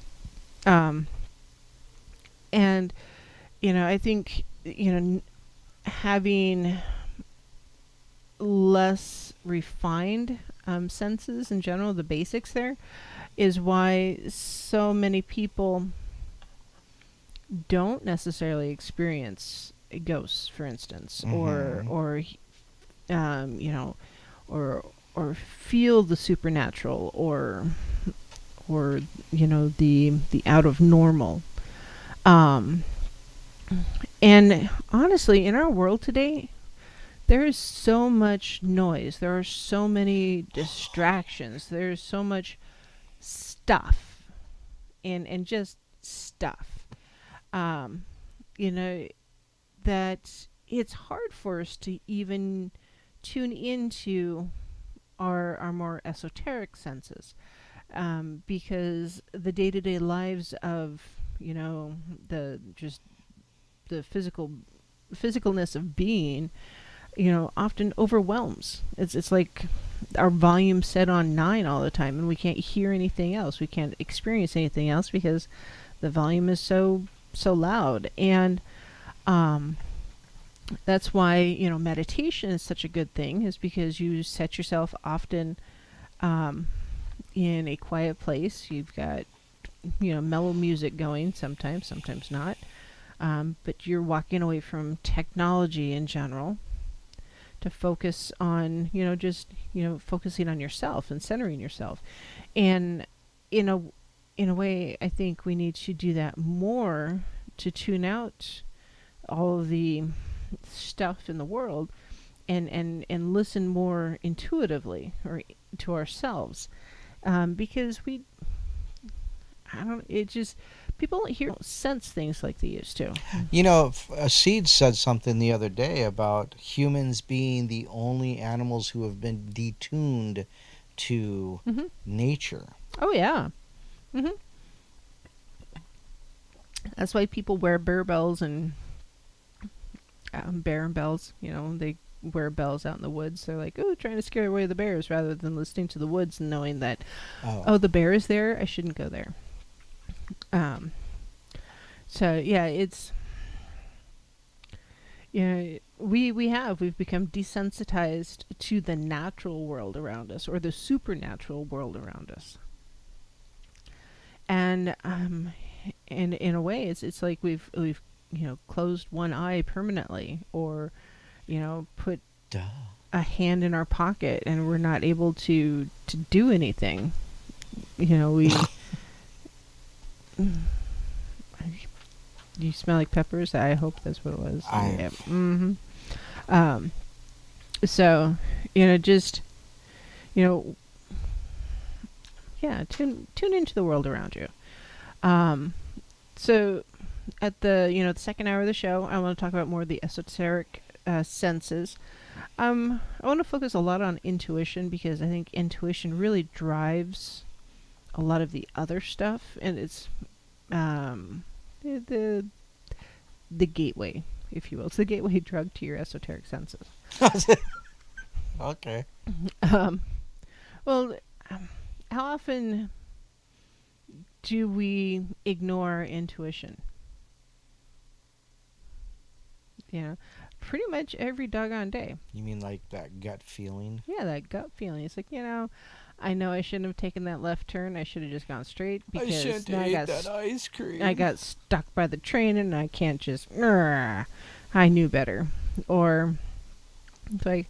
And I think having less refined senses in general, the basics there, is why so many people don't necessarily experience ghosts, for instance, or or feel the supernatural, or the out of normal. And honestly, in our world today, there is so much noise. There are so many distractions. There's so much stuff, and just stuff. That it's hard for us to even tune into our more esoteric senses, because the day-to-day lives of the physicalness of being often overwhelms. It's like our volume set on 9 all the time, and we can't hear anything else. We can't experience anything else because the volume is so loud. And that's why meditation is such a good thing, is because you set yourself often in a quiet place. You've got mellow music going, sometimes not, but you're walking away from technology in general to focus on just focusing on yourself and centering yourself. And in a way, I think we need to do that more, to tune out all of the stuff in the world, and listen more intuitively, or to ourselves, because people don't sense things like they used to. Seed said something the other day about humans being the only animals who have been detuned to nature. Oh yeah. That's why people wear bear bells and bear bells. They wear bells out in the woods. They're like, trying to scare away the bears, rather than listening to the woods and knowing that, the bear is there, I shouldn't go there. So yeah, it's we've become desensitized to the natural world around us, or the supernatural world around us. And in a way, it's like we've closed one eye permanently, or put a hand in our pocket, and we're not able to do anything. We you smell like peppers? I hope that's what it was. Yeah. So just tune into the world around you. So at the the second hour of the show, I want to talk about more of the esoteric senses. I want to focus a lot on intuition, because I think intuition really drives a lot of the other stuff, and it's the gateway, if you will. It's the gateway drug to your esoteric senses. Okay. Well, how often do we ignore our intuition? Pretty much every doggone day. You mean like that gut feeling? Yeah, that gut feeling. It's like, I know I shouldn't have taken that left turn. I should have just gone straight, because I shouldn't have ate that ice cream. I got stuck by the train, and I can't just. I knew better. Or it's like,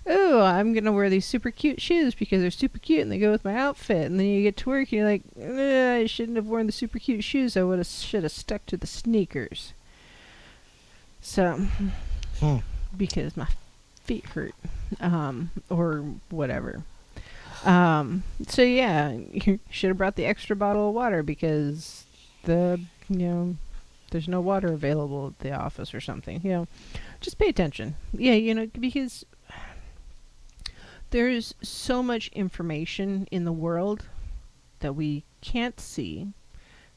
I'm gonna wear these super cute shoes because they're super cute and they go with my outfit. And then you get to work, and you're like, I shouldn't have worn the super cute shoes. I should have stuck to the sneakers. So, because my feet hurt, or whatever. So yeah, you should have brought the extra bottle of water, because there's no water available at the office or something. Just pay attention. Yeah, because There's so much information in the world that we can't see,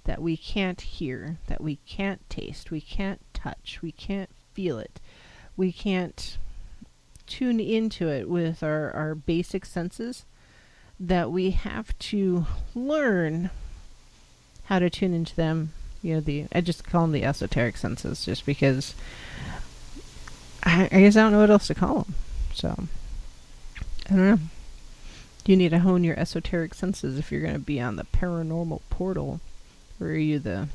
that we can't hear, that we can't taste, we can't touch, we can't feel it, we can't tune into it with our basic senses, that we have to learn how to tune into them. I just call them the esoteric senses, just because I guess I don't know what else to call them. So, I don't know. You need to hone your esoteric senses if you're going to be on the paranormal portal. Or are you the...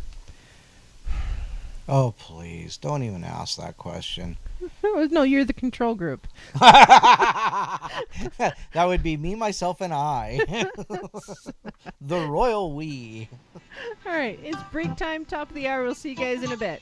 Oh, please, don't even ask that question. No, you're the control group. That would be me, myself, and I. The royal we. All right, it's break time, top of the hour. We'll see you guys in a bit.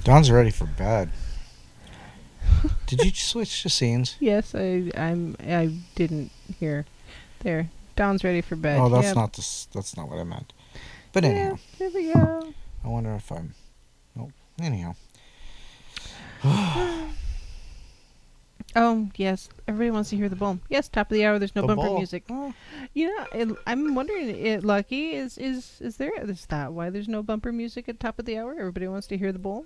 Dawn's ready for bed. Did you switch to scenes? Yes, I didn't hear. There, Dawn's ready for bed. Oh, that's Yep. not this. That's not what I meant. But anyhow, There we go. I wonder if I'm. Nope. Anyhow, Oh, yes. Everybody wants to hear the bowl. Yes, top of the hour. There's no The bumper bowl. music. I'm wondering, Lucky, is that why there's no bumper music at top of the hour? Everybody wants to hear the bowl.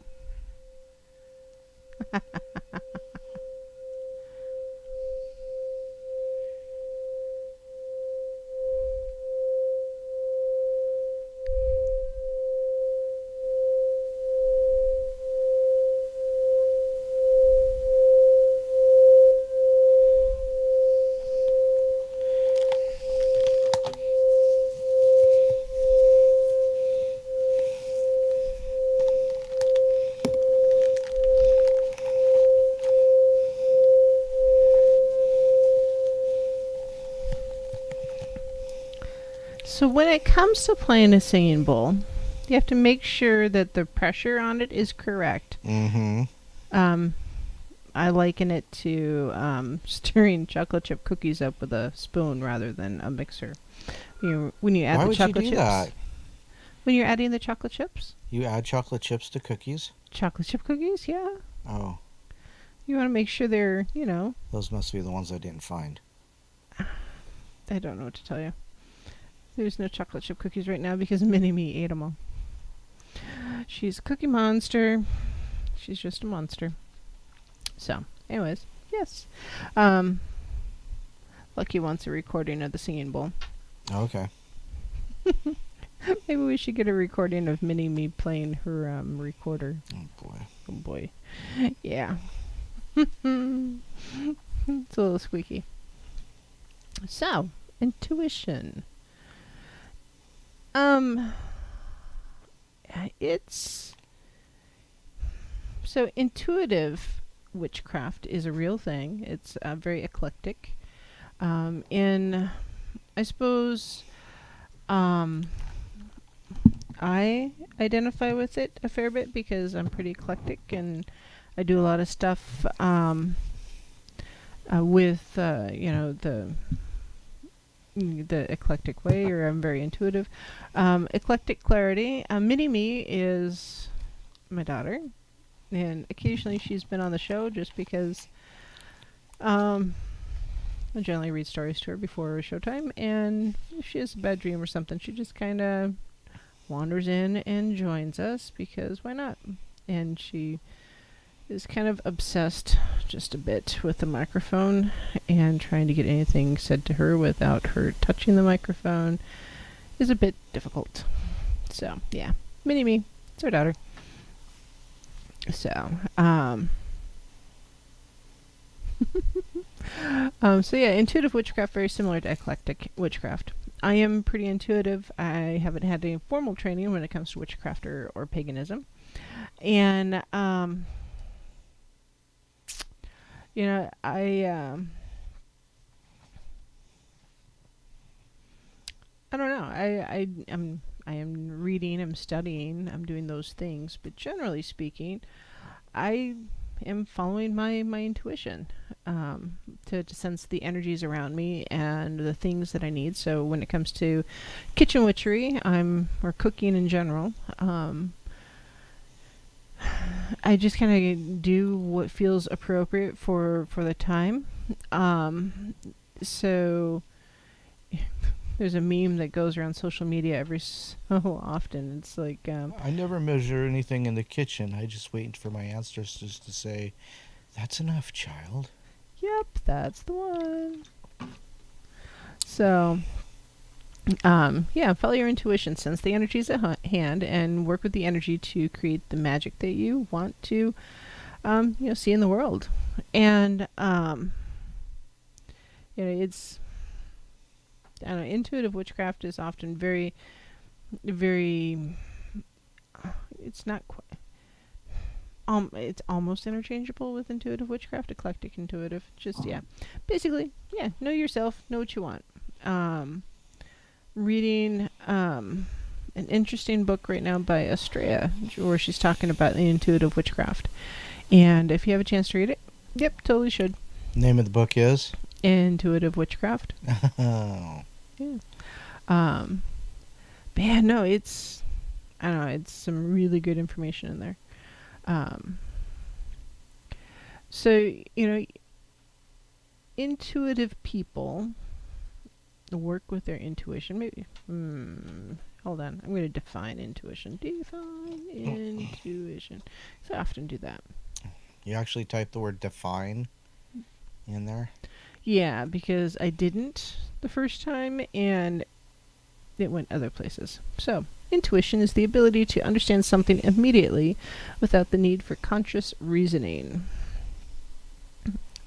So when it comes to playing a singing bowl, you have to make sure that the pressure on it is correct. Mm-hmm. I liken it to stirring chocolate chip cookies up with a spoon rather than a mixer. When you add Why the would you chocolate do chips, that? when you're adding the chocolate chips, You add chocolate chips to cookies? chocolate chip cookies, yeah. Oh, You want to make sure they're, those must be the ones I didn't find. I don't know what to tell you. There's no chocolate chip cookies right now because Mini-Me ate them all. She's a cookie monster. She's just a monster. So, anyways, yes. Lucky wants a recording of the singing bowl. Okay. Maybe we should get a recording of Mini-Me playing her recorder. Oh, boy. Oh, boy. Yeah. It's a little squeaky. So, intuition. It's so intuitive witchcraft is a real thing. It's very eclectic. I suppose, I identify with it a fair bit because I'm pretty eclectic and I do a lot of stuff with the eclectic way, or I'm very intuitive. Eclectic clarity. Mini-Me is my daughter, and occasionally she's been on the show just because I generally read stories to her before showtime, and if she has a bad dream or something, she just kind of wanders in and joins us because why not? And she is kind of obsessed just a bit with the microphone and trying to get anything said to her without her touching the microphone is a bit difficult. So, yeah. Mini-Me. It's our daughter. So, intuitive witchcraft, very similar to eclectic witchcraft. I am pretty intuitive. I haven't had any formal training when it comes to witchcraft or paganism. And, I don't know. I am reading, I'm studying, I'm doing those things, but generally speaking, I am following my intuition to sense the energies around me and the things that I need. So when it comes to kitchen witchery, or cooking in general, I just kind of do what feels appropriate for the time. So there's a meme that goes around social media every so often. It's like I never measure anything in the kitchen. I just wait for my ancestors to say, "That's enough, child." Yep, that's the one. So, follow your intuition, sense the energies at hand, and work with the energy to create the magic that you want to, see in the world. And, it's, I don't know, intuitive witchcraft is often very, very, it's not quite, it's almost interchangeable with intuitive witchcraft, eclectic intuitive, basically, know yourself, know what you want. Reading an interesting book right now by Estrella, where she's talking about the intuitive witchcraft. And if you have a chance to read it, yep, totally should. Name of the book is? Intuitive Witchcraft. Oh. Yeah. But yeah, no, it's, I don't know, it's some really good information in there. So, intuitive people work with their intuition. Maybe. Hold on. I'm going to define intuition. Define intuition. So I often do that. You actually type the word define in there? Yeah, because I didn't the first time and it went other places. So, intuition is the ability to understand something immediately without the need for conscious reasoning.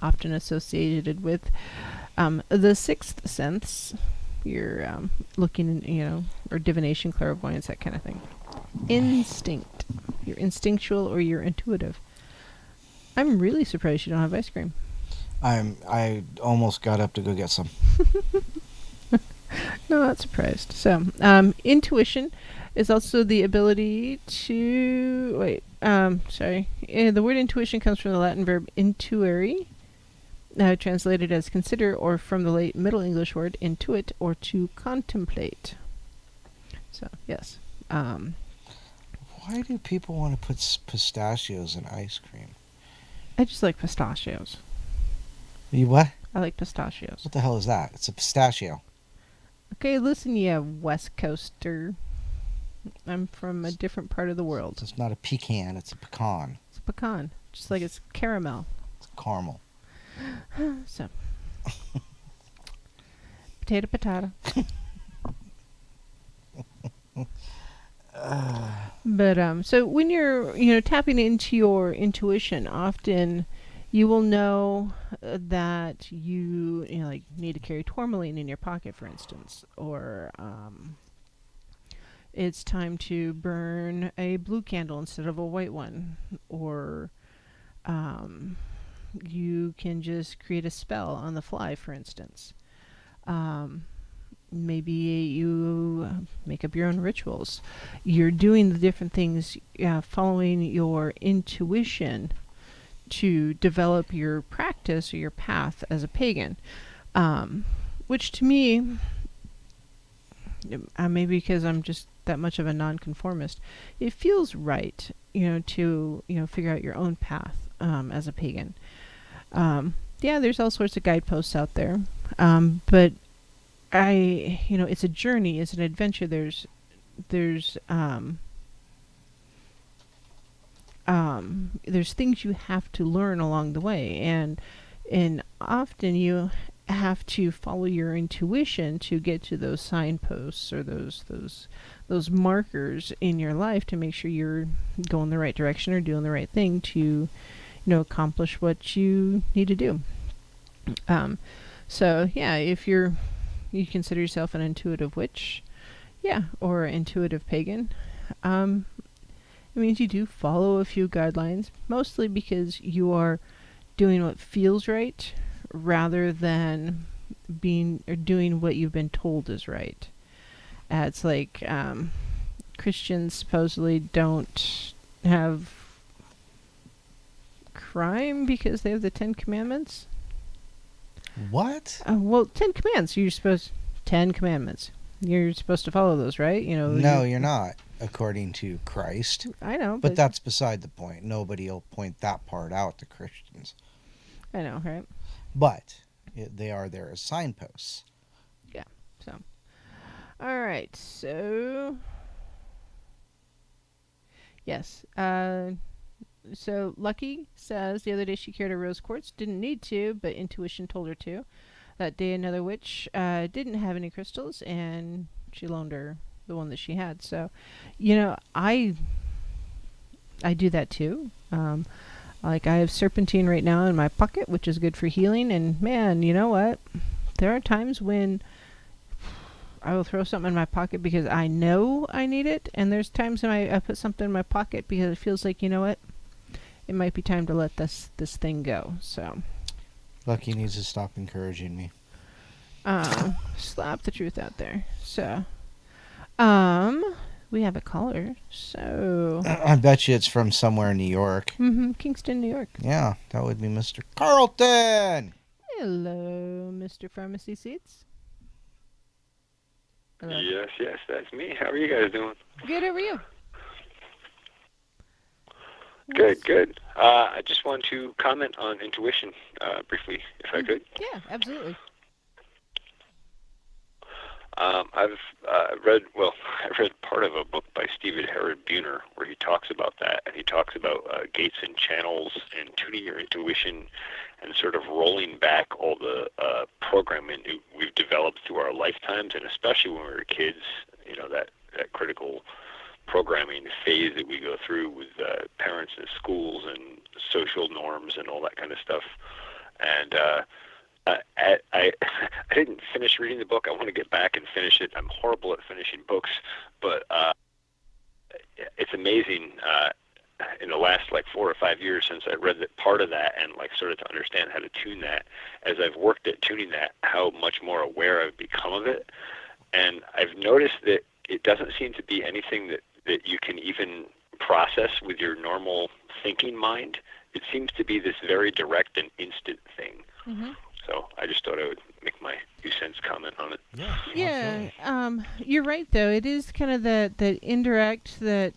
Often associated with the sixth sense. You're looking, or divination, clairvoyance, that kind of thing. Instinct. You're instinctual or you're intuitive. I'm really surprised you don't have ice cream. I almost got up to go get some. No, not surprised. So, intuition is also the ability to... sorry. The word intuition comes from the Latin verb intuere, translated as consider, or from the late Middle English word intuit, or to contemplate. So, yes. Why do people want to put pistachios in ice cream? I just like pistachios. You what? I like pistachios. What the hell is that? It's a pistachio. Okay, listen, you West Coaster. I'm from a different part of the world. It's not a pecan, it's a pecan. It's a pecan, just like it's caramel. It's caramel. So, potato. But so when you're tapping into your intuition, often you will know that you like need to carry tourmaline in your pocket, for instance, or it's time to burn a blue candle instead of a white one, or you can just create a spell on the fly, for instance. Maybe you make up your own rituals. You're doing the different things, following your intuition to develop your practice or your path as a pagan. Which to me, maybe because I'm just that much of a nonconformist, it feels right, to figure out your own path as a pagan. There's all sorts of guideposts out there, but it's a journey, it's an adventure. There's things you have to learn along the way, and often you have to follow your intuition to get to those signposts or those markers in your life to make sure you're going the right direction or doing the right thing to accomplish what you need to do. If you consider yourself an intuitive witch, or intuitive pagan, it means you do follow a few guidelines, mostly because you are doing what feels right rather than doing what you've been told is right. It's like Christians supposedly don't have crime because they have the 10 Commandments. What? Well, 10 commands. 10 commandments. You're supposed to follow those, right? No, you're not, according to Christ. I know. But that's beside the point. Nobody will point that part out to Christians. I know, right? But they are there as signposts. Yeah. So, all right. So, yes. So Lucky says the other day she carried a rose quartz. Didn't need to, but intuition told her to. That day another witch didn't have any crystals, and she loaned her the one that she had. So, I do that too. Like I have serpentine right now in my pocket, which is good for healing. And man, you know what? There are times when I will throw something in my pocket because I know I need it, and there's times when I put something in my pocket because it feels like, what? It might be time to let this thing go. So Lucky needs to stop encouraging me. Slap the truth out there. So we have a caller. So I bet you it's from somewhere in New York. Kingston, New York. Yeah, that would be Mr. Carlton. Hello, Mr. Pharmacy Seats. Hello. Yes, that's me. How are you guys doing? Good, how are you? Good, good. I just want to comment on intuition briefly, if I could. Yeah, absolutely. I've read, well, I read part of a book by Stephen Herod Buhner where he talks about that, and he talks about gates and channels and tuning your intuition and sort of rolling back all the programming we've developed through our lifetimes, and especially when we were kids, you know, that critical programming phase that we go through with parents and schools and social norms and all that kind of stuff. And I didn't finish reading the book. I want to get back and finish it. I'm horrible at finishing books, but it's amazing. In the last like 4 or 5 years since I read that part of that and like started to understand how to tune that, as I've worked at tuning that, how much more aware I've become of it. And I've noticed that it doesn't seem to be anything that you can even process with your normal thinking mind. It seems to be this very direct and instant thing. Mm-hmm. So I just thought I would make my 2 cents comment on it. Yeah. You're right, though. It is kind of that indirect, that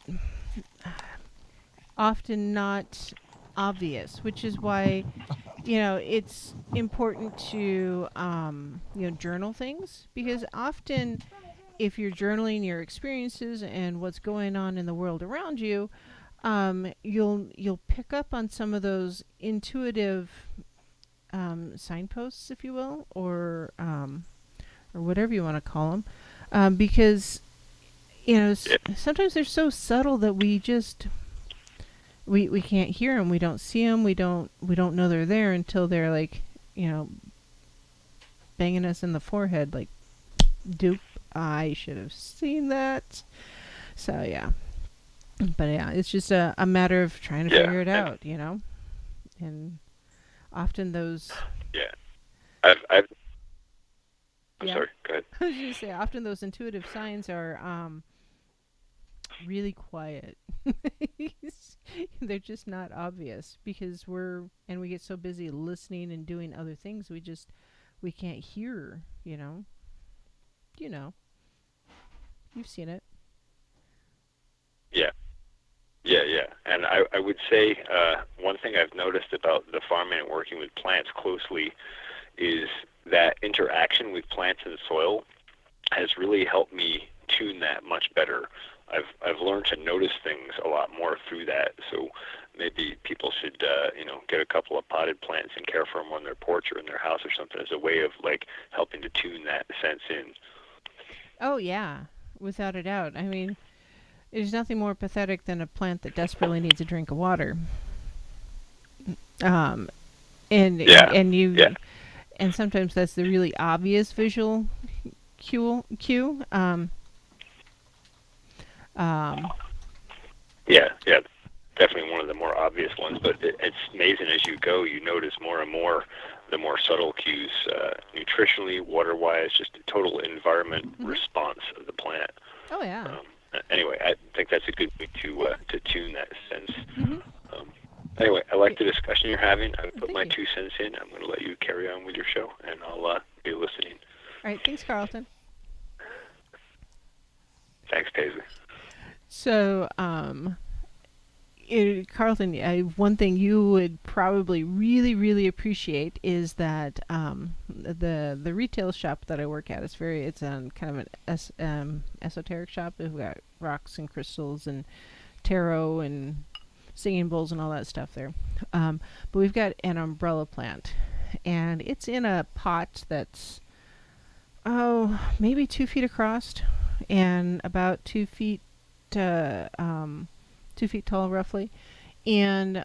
often not obvious, which is why, it's important to, journal things, because often if you're journaling your experiences and what's going on in the world around you, you'll pick up on some of those intuitive signposts, if you will, or whatever you want to call them, because sometimes they're so subtle that we just we can't hear them, we don't see them, we don't know they're there until they're like banging us in the forehead, like, doop, I should have seen that. So yeah, but yeah, it's just a matter of trying to figure it out, and often those. Yeah, I'm Yeah. sorry. Go ahead. I was going to say, often those intuitive signs are really quiet. They're just not obvious because we get so busy listening and doing other things, we can't hear, You've seen it. Yeah. And I would say one thing I've noticed about the farming and working with plants closely is that interaction with plants and soil has really helped me tune that much better. I've learned to notice things a lot more through that. So maybe people should get a couple of potted plants and care for them on their porch or in their house or something as a way of like helping to tune that sense in. Oh yeah, without a doubt. I mean, there's nothing more pathetic than a plant that desperately needs a drink of water. And sometimes that's the really obvious visual cue. Yeah, definitely one of the more obvious ones, but it's amazing as you go, you notice more and more the more subtle cues, nutritionally, water-wise, just a total environment response of the plant. Oh, yeah. Anyway, I think that's a good way to tune that sense. Mm-hmm. Anyway, I like the discussion you're having. I put Thank my you. 2 cents in. I'm going to let you carry on with your show, and I'll be listening. All right, thanks, Carlton. Thanks, Paisley. So, Carlton, one thing you would probably really, really appreciate is that the retail shop that I work at is it's kind of an esoteric shop. We've got rocks and crystals and tarot and singing bowls and all that stuff there. But we've got an umbrella plant, and it's in a pot that's maybe 2 feet across and about 2 feet 2 feet tall roughly, and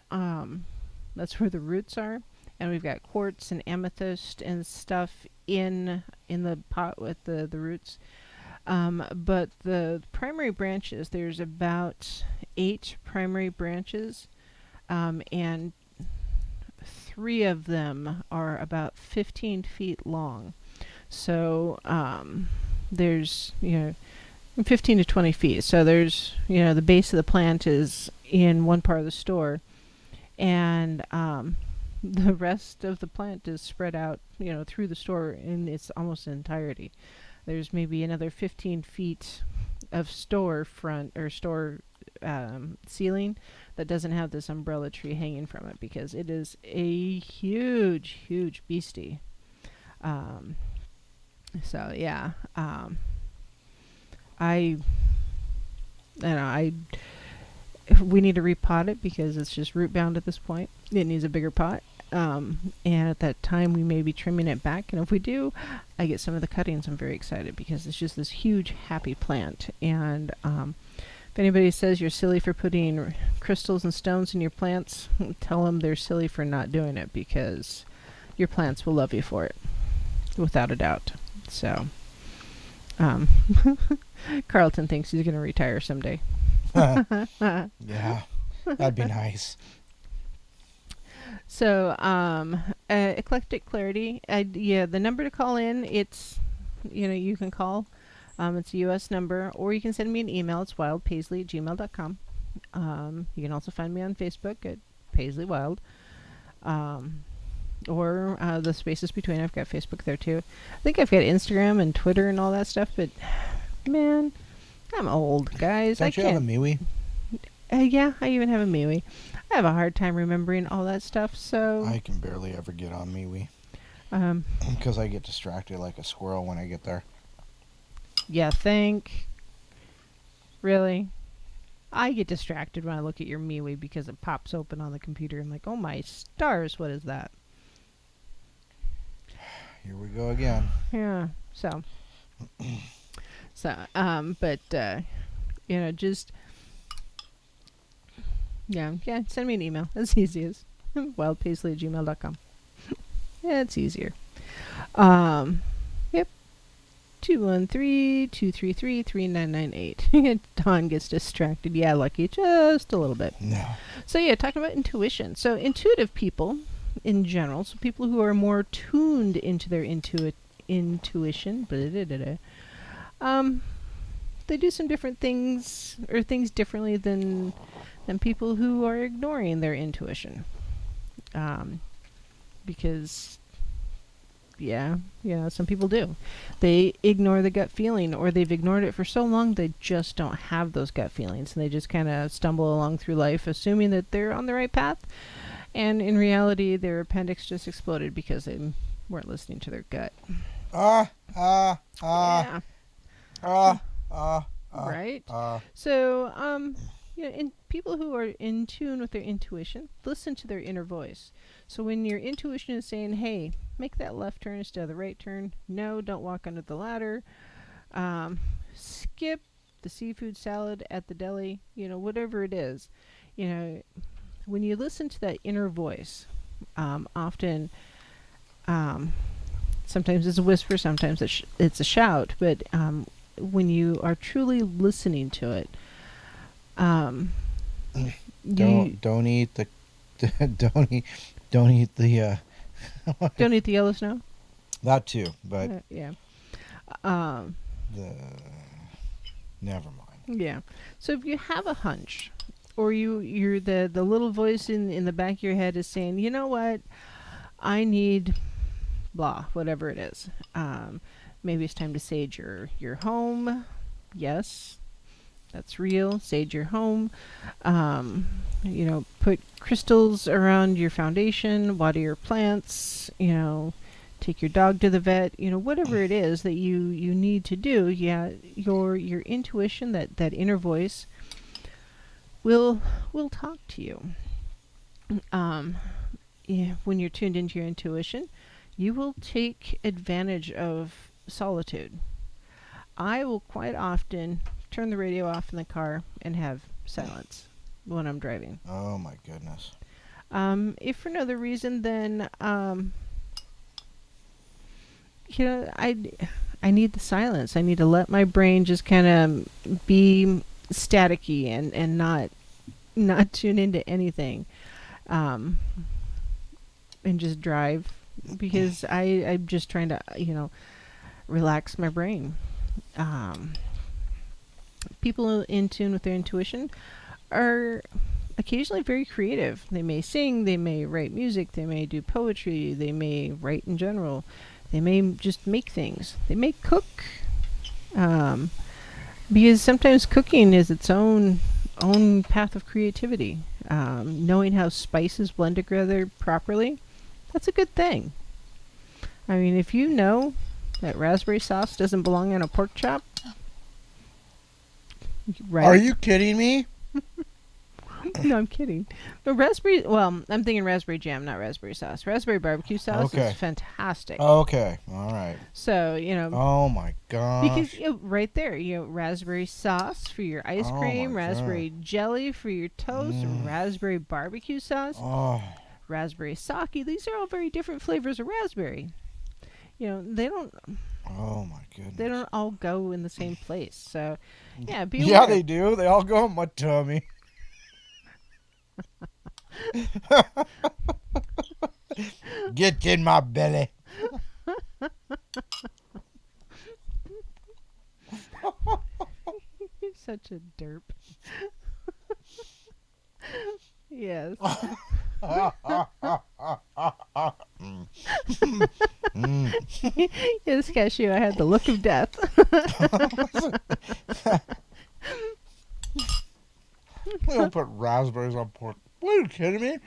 that's where the roots are. And we've got quartz and amethyst and stuff in the pot with the roots. But the primary branches, there's about 8 primary branches, and 3 of them are about 15 feet long. So there's 15 to 20 feet. So there's, the base of the plant is in one part of the store, and the rest of the plant is spread out, through the store in its almost entirety. There's maybe another 15 feet of store front or store ceiling that doesn't have this umbrella tree hanging from it, because it is a huge, huge beastie. So yeah, I don't know. We need to repot it because it's just root bound at this point. It needs a bigger pot. And at that time, we may be trimming it back. And if we do, I get some of the cuttings. I'm very excited because it's just this huge, happy plant. And if anybody says you're silly for putting crystals and stones in your plants, tell them they're silly for not doing it, because your plants will love you for it, without a doubt. So, Carlton thinks he's going to retire someday. Yeah, that'd be nice. So, Eclectic Clarity, the number to call in, it's, you can call. It's a U.S. number, or you can send me an email. It's wildpaisley@gmail.com. You can also find me on Facebook at Paisley Wild. Or the spaces between. I've got Facebook there too. I think I've got Instagram and Twitter and all that stuff, but man, I'm old, guys. Don't you have a MeWe? Yeah, I even have a MeWe. I have a hard time remembering all that stuff, so... I can barely ever get on MeWe. Because I get distracted like a squirrel when I get there. Yeah, really? I get distracted when I look at your MeWe because it pops open on the computer. I'm like, oh my stars, what is that? Here we go again. Yeah, so... just... Yeah, send me an email. That's easiest. wildpaisley@gmail.com. Yeah, it's easier. Yep. 213-233-3998. Dawn gets distracted. Yeah, Lucky, just a little bit. No. So yeah, talking about intuition. So intuitive people in general, so people who are more tuned into their intuition, they do some different things, or things differently than people who are ignoring their intuition. Because, some people do. They ignore the gut feeling, or they've ignored it for so long they just don't have those gut feelings, and they just kind of stumble along through life assuming that they're on the right path, and in reality their appendix just exploded because they weren't listening to their gut. Right? So, and people who are in tune with their intuition, listen to their inner voice. So when your intuition is saying, hey, make that left turn instead of the right turn. No, don't walk under the ladder. Skip the seafood salad at the deli. Whatever it is. When you listen to that inner voice, often, sometimes it's a whisper, sometimes it's a shout, but when you are truly listening to it, don't eat the don't eat the don't eat the yellow snow. That too, but yeah. Never mind. Yeah. So if you have a hunch, or you're the little voice in the back of your head is saying, you know what, I need blah, whatever it is. Maybe it's time to sage your home. Yes, that's real. Sage your home. Put crystals around your foundation. Water your plants. Take your dog to the vet. Whatever it is that you need to do. Yeah, your intuition, that inner voice, will talk to you. When you're tuned into your intuition, you will take advantage of solitude. I will quite often turn the radio off in the car and have silence when I'm driving. Oh my goodness. If for no other reason than I need the silence. I need to let my brain just kind of be staticky and not tune into anything, and just drive, because I'm just trying to relax my brain. People in tune with their intuition are occasionally very creative. They may sing, they may write music, they may do poetry, they may write in general, they may just make things, they may cook, because sometimes cooking is its own own path of creativity. Knowing how spices blend together properly, that's a good thing. I mean, if you know that raspberry sauce doesn't belong on a pork chop, right? Are you kidding me? No, I'm kidding. But raspberry, well, I'm thinking raspberry jam, not raspberry sauce. Raspberry barbecue sauce Okay. is fantastic. Okay, all right. So, Oh my gosh. because right there, raspberry sauce for your ice Oh cream, my raspberry jelly for your toast, raspberry barbecue sauce, Oh, raspberry sake. These are all very different flavors of raspberry. They don't oh my goodness. they don't all go in the same place. So, yeah, be Yeah, aware. they do. They all go in my tummy. Get in my belly. You're such a derp. Yes. Yes, cashew, I had the look of death. We don't put raspberries on pork. What, are you kidding me?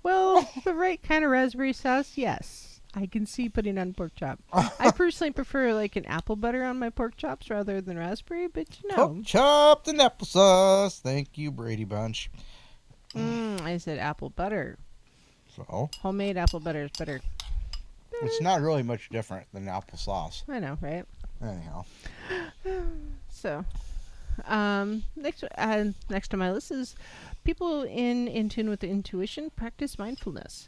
Well, the right kind of raspberry sauce, yes. I can see putting on pork chop. I personally prefer like an apple butter on my pork chops rather than raspberry, but Pork chopped and applesauce. Thank you, Brady Bunch. I said apple butter. So, Homemade apple butter is better. it's not really much different than applesauce. I know, right? Anyhow. So, next on my list is people in tune with their intuition practice mindfulness.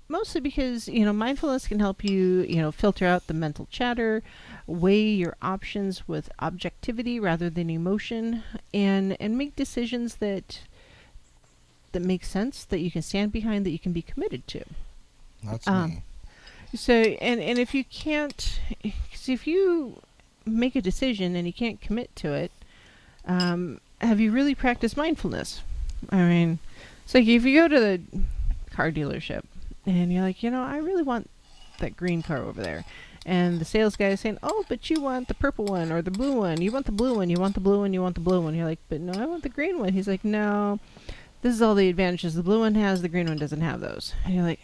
Mostly because mindfulness can help you filter out the mental chatter, weigh your options with objectivity rather than emotion, and make decisions that make sense, that you can stand behind, that you can be committed to. That's me. So, and if you can't, cause if you make a decision and you can't commit to it, have you really practiced mindfulness? I mean, it's like if you go to the car dealership and you're like, I really want that green car over there. And the sales guy is saying, oh, but you want the purple one or the blue one. You want the blue one, you want the blue one, you want the blue one. You're like, but no, I want the green one. He's like, no, this is all the advantages the blue one has, the green one doesn't have those. And you're like,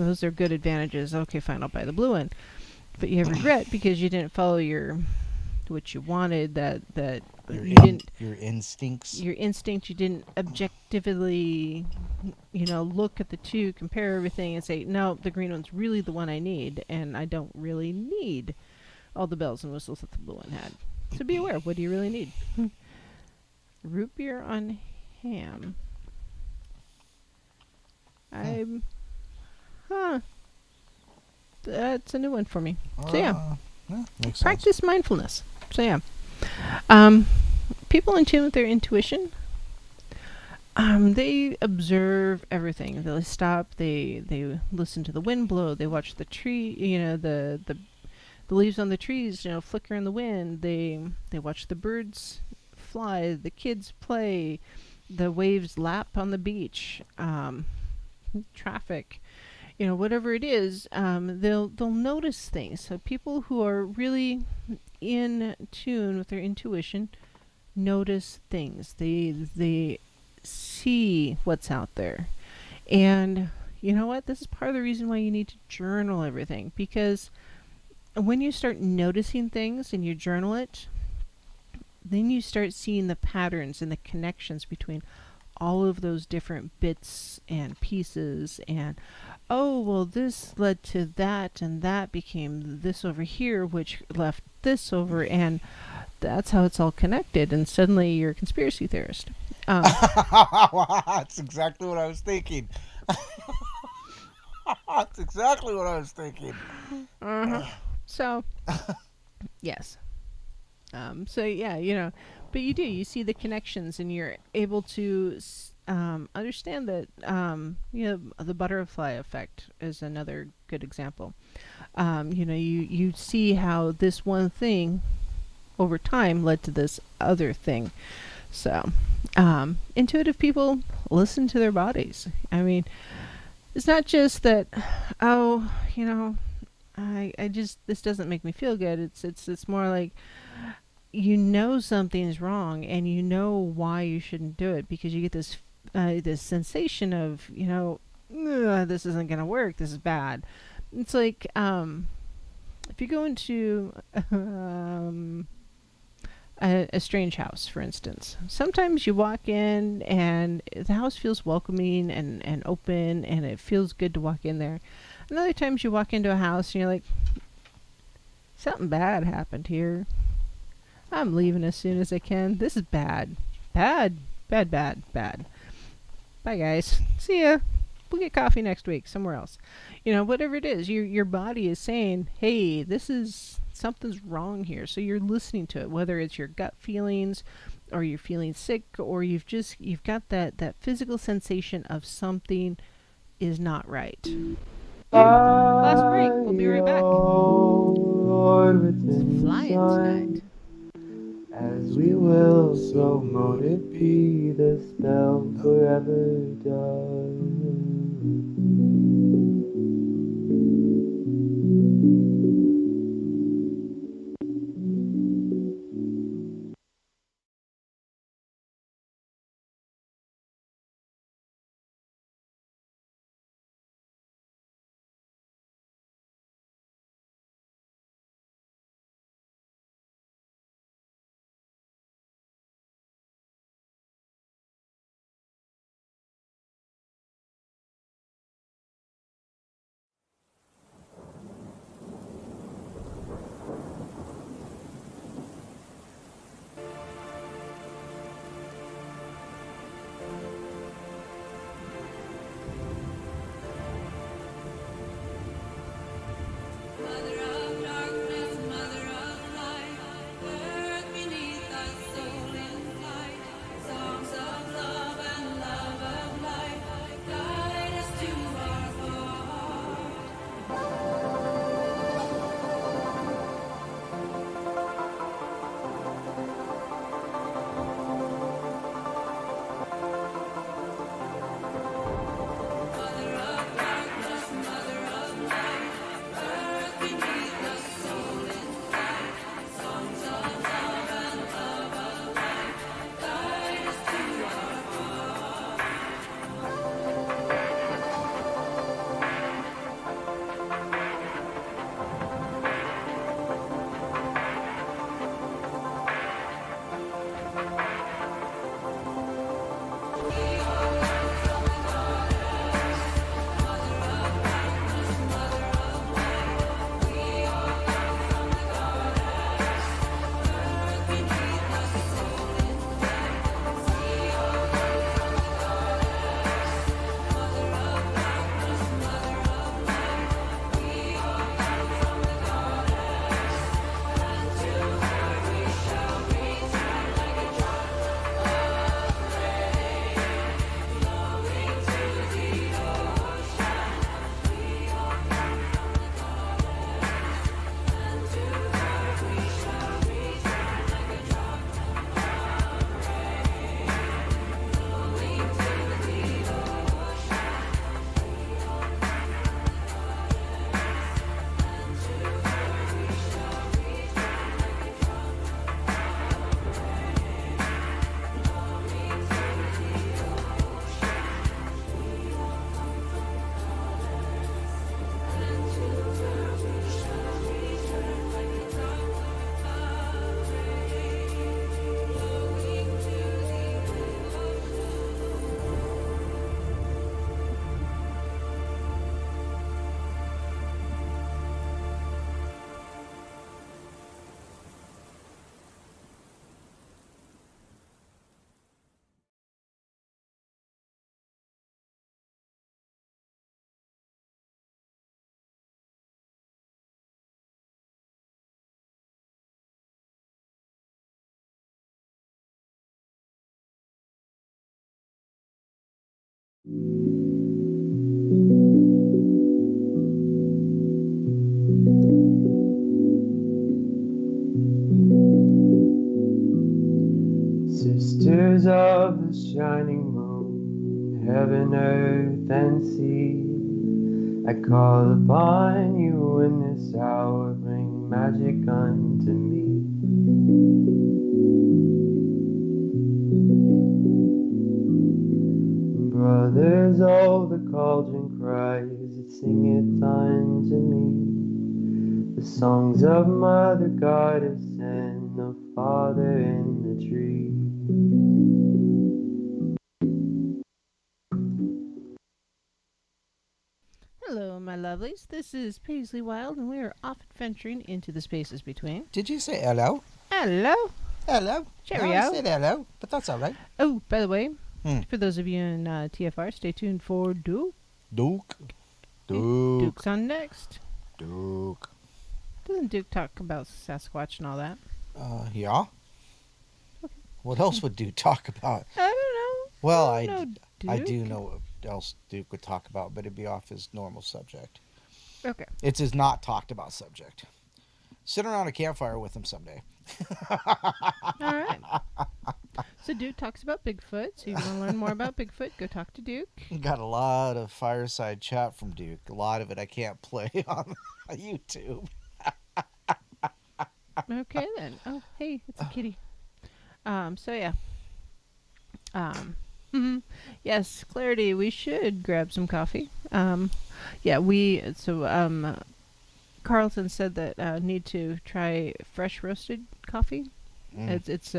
those are good advantages. Okay, fine, I'll buy the blue one. But you have regret because you didn't follow what you wanted, that Your instincts. your instinct, you didn't objectively look at the two, compare everything and say, no, the green one's really the one I need, and I don't really need all the bells and whistles that the blue one had. So be aware, what do you really need? Root beer on ham. That's a new one for me. So yeah, Makes sense. practice mindfulness. So yeah, people in tune with their intuition, they observe everything. They stop. They listen to the wind blow. They watch the tree. The leaves on the trees. Flicker in the wind. They watch the birds fly. The kids play. The waves lap on the beach. Traffic. Whatever it is, they'll notice things. So people who are really in tune with their intuition notice things. They see what's out there. And you know what? This is part of the reason why you need to journal everything. Because when you start noticing things and you journal it, then you start seeing the patterns and the connections between all of those different bits and pieces, and oh, well, this led to that, and that became this over here, which left this over, and that's how it's all connected, and suddenly you're a conspiracy theorist. That's exactly what I was thinking. That's exactly what I was thinking. So, yes. So yeah, but you see the connections, and you're able to understand that, the butterfly effect is another good example. You see how this one thing over time led to this other thing. So, intuitive people listen to their bodies. I mean, it's not just that, I just, this doesn't make me feel good. It's more like, you know something's wrong and you know why you shouldn't do it, because you get this sensation of, this isn't gonna work. This is bad. It's like, if you go into a strange house, for instance. Sometimes you walk in and the house feels welcoming and open, and it feels good to walk in there. And other times you walk into a house and you're like, something bad happened here. I'm leaving as soon as I can. This is bad. Bad. Bad, bad, bad. Bye, guys. See ya. We'll get coffee next week somewhere else. Whatever it is, your body is saying, hey, something's wrong here. So you're listening to it, whether it's your gut feelings or you're feeling sick, or you've got that physical sensation of something is not right. Last break. We'll be right back. It's flying tonight. As we will, so mote it be the spell forever done. Sisters of the shining moon, heaven, earth, and sea, I call upon you in this this hour bring magic unto me. Brothers, oh, the cauldron cries, it singeth unto me the songs of Mother Goddess and the Father in the tree. Hello, my lovelies. This is Paisley Wild, and we are off adventuring into the spaces between. Did you say hello? Hello. Hello. Cheerio. No, I said hello, but that's all right. Oh, by the way, Hmm. for those of you in TFR, stay tuned for Duke. Duke. Duke's on next. Duke. Doesn't Duke talk about Sasquatch and all that? Yeah. What else would Duke talk about? I don't know. Well, I I don't know I Duke. do know what else Duke would talk about, but it'd be off his normal subject. Okay. It's his not talked about subject. Sit around a campfire with him someday. All right. So Duke talks about Bigfoot. So you want to learn more about Bigfoot, go talk to Duke. Got a lot of fireside chat from Duke. A lot of it I can't play on YouTube. Okay then. Oh, hey, it's a kitty. So yeah. Yes, Clarity, we should grab some coffee. Carlton said that need to try fresh roasted coffee. It's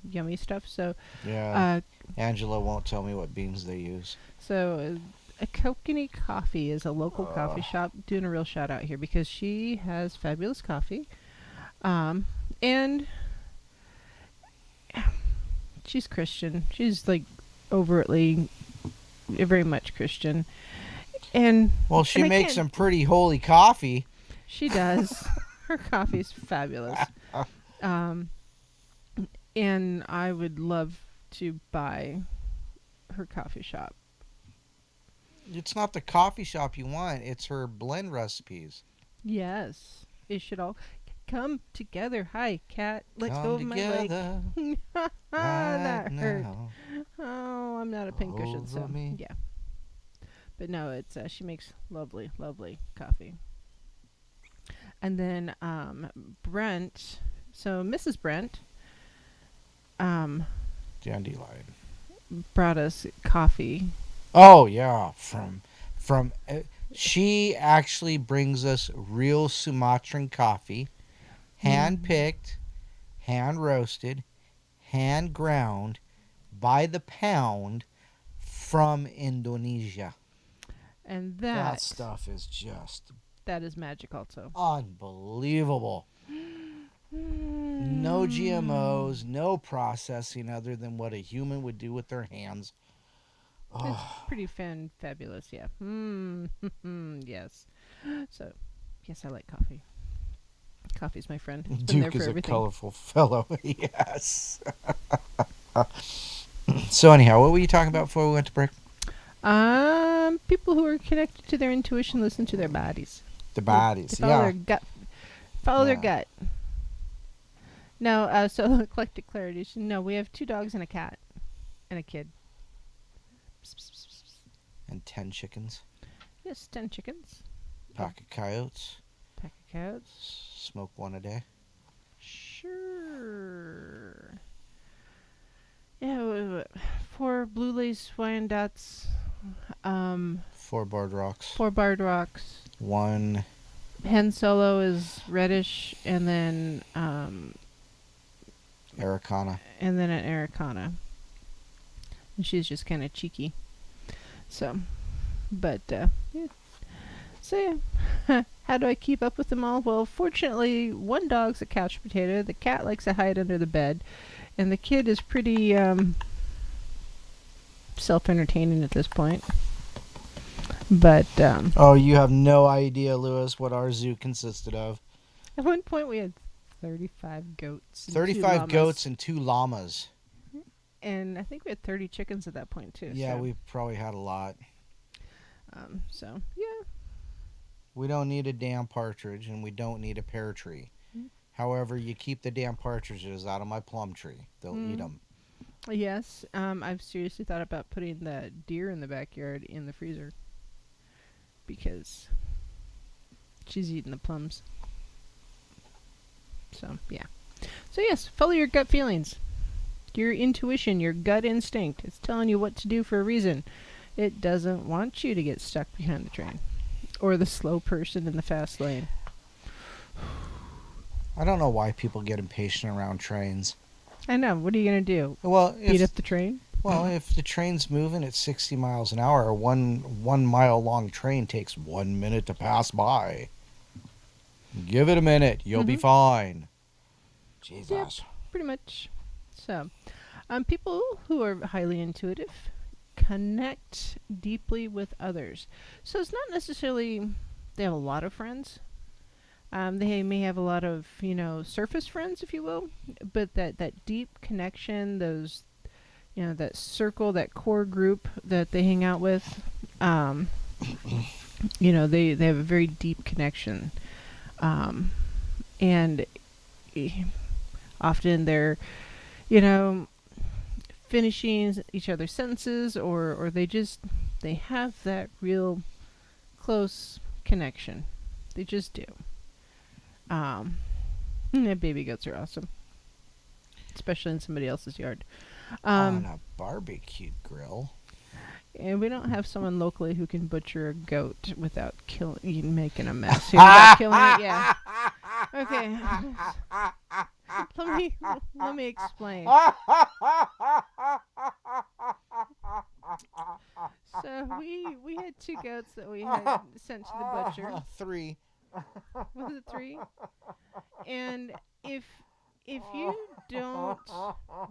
yummy stuff. So Yeah. Angela won't tell me what beans they use. So a Kokanee Coffee is a local coffee shop doing a real shout out here because she has fabulous coffee. And she's Christian. She's like overtly very much Christian. And Well, she and I makes can't- some pretty holy coffee. She does. Her coffee's fabulous. And I would love to buy her coffee shop. It's not the coffee shop you want. It's her blend recipes. Yes. It should all come together. Hi, cat. Let Come go of my leg. together That right hurt. now. Oh, I'm not a pincushion, so Over me. yeah. But no, it's she makes lovely, lovely coffee. And then Brent, so Mrs. Brent, Dandelion. brought us coffee. Oh yeah, from she actually brings us real Sumatran coffee, hand picked, hand roasted, hand ground, by the pound, from Indonesia. And That stuff is just that is magic also. unbelievable. No GMOs, no processing other than what a human would do with their hands. It's pretty fabulous, yeah. Yes. So, yes, I like coffee. Coffee's my friend. It's been there Duke for is a everything. colorful fellow. Yes. So anyhow, what were you talking about before we went to break? People who are connected to their intuition listen to their bodies. The bodies, To follow their gut. Follow their gut. No, so eclectic clarity. No, we have 2 dogs and a cat. And a kid. And 10 chickens, Yes, 10 chickens. pack of coyotes, Pack of cows. smoke one a day. Sure. Yeah, 4 blue lace Wyandottes. 4 barred rocks. 4 barred rocks. 1 Hen Solo is reddish, and then Araucana. an Araucana. And she's just kind of cheeky. So, but yeah. So yeah. How do I keep up with them all? Well, fortunately, 1 dog's a couch potato. The cat likes to hide under the bed, and the kid is pretty self-entertaining at this point. But Oh, you have no idea, Lewis, what our zoo consisted of. at one point we had 35 goats. And 35 2 llamas. goats and 2 llamas. And I think we had 30 chickens at that point too. Yeah, so, we probably had a lot. So yeah. We don't need a damn partridge, and we don't need a pear tree. However, you keep the damn partridges out of my plum tree. They'll eat them. Yes. I've seriously thought about putting the deer in the backyard in the freezer because she's eating the plums. So, yeah. So, yes, follow your gut feelings. Your intuition, your gut instinct. It's telling you what to do for a reason. It doesn't want you to get stuck behind the train or the slow person in the fast lane. I don't know why people get impatient around trains. I know. What are you going to do? Well, Beat up the train? Well, if the train's moving at 60 miles an hour, a 1 mile long train takes 1 minute to pass by. Give it a minute. You'll be fine. Jesus. Yep, pretty much. So, people who are highly intuitive connect deeply with others. So it's not necessarily they have a lot of friends. They may have a lot of, surface friends, if you will, but that deep connection, those, that circle, that core group that they hang out with, they have a very deep connection. And often they're, finishing each other's sentences, or they have that real close connection. They just do. Baby goats are awesome, especially in somebody else's yard. On a barbecue grill. And we don't have someone locally who can butcher a goat without making a mess. Without killing it, yeah. Okay. Let me explain. So we had 2 goats that we had sent to the butcher. 3. Was it 3? And if you don't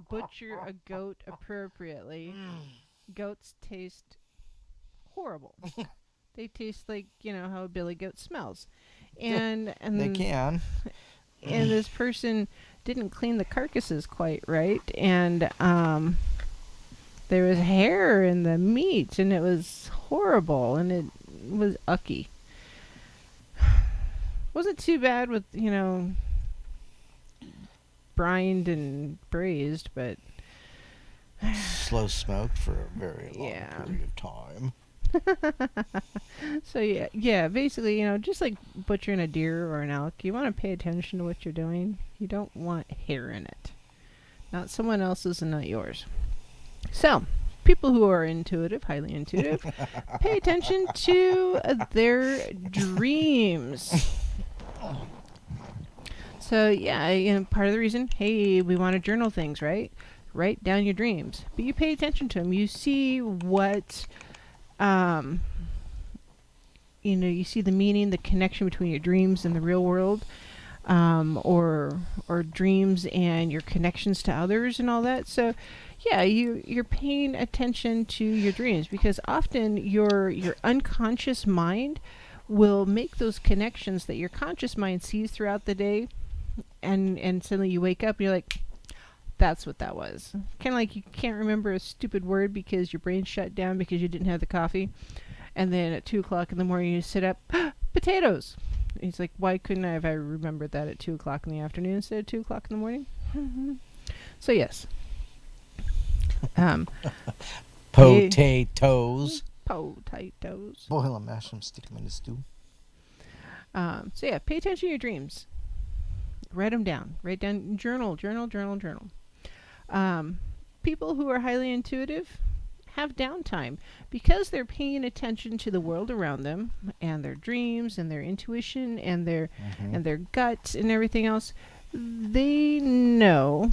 butcher a goat appropriately, goats taste horrible. They taste like, how a billy goat smells. And they can. And this person didn't clean the carcasses quite right, and there was hair in the meat, and it was horrible, and it was ucky. Wasn't too bad with, brined and braised, but slow smoked for a very long period of time. So yeah, basically, just like butchering a deer or an elk, you want to pay attention to what you're doing. You don't want hair in it. Not someone else's and not yours. So, people who are intuitive, highly intuitive, pay attention to their dreams. So, yeah, part of the reason, hey, we want to journal things, right? Write down your dreams. But you pay attention to them. You see what, you see the meaning, the connection between your dreams and the real world, or dreams and your connections to others and all that. So, yeah, you're paying attention to your dreams, because often your unconscious mind will make those connections that your conscious mind sees throughout the day, and suddenly you wake up and you're like, that's what that was. Kind of like you can't remember a stupid word because your brain shut down because you didn't have the coffee, and then at 2 o'clock in the morning you sit up, potatoes. He's like, why couldn't I have remembered that at 2 o'clock in the afternoon instead of 2 o'clock in the morning? So yes. Potatoes. Potatoes. Boil them, mash them, stick them in the stew. So yeah, pay attention to your dreams. Write them down. Write down, journal. People who are highly intuitive have downtime because they're paying attention to the world around them and their dreams and their intuition and their gut and everything else. They know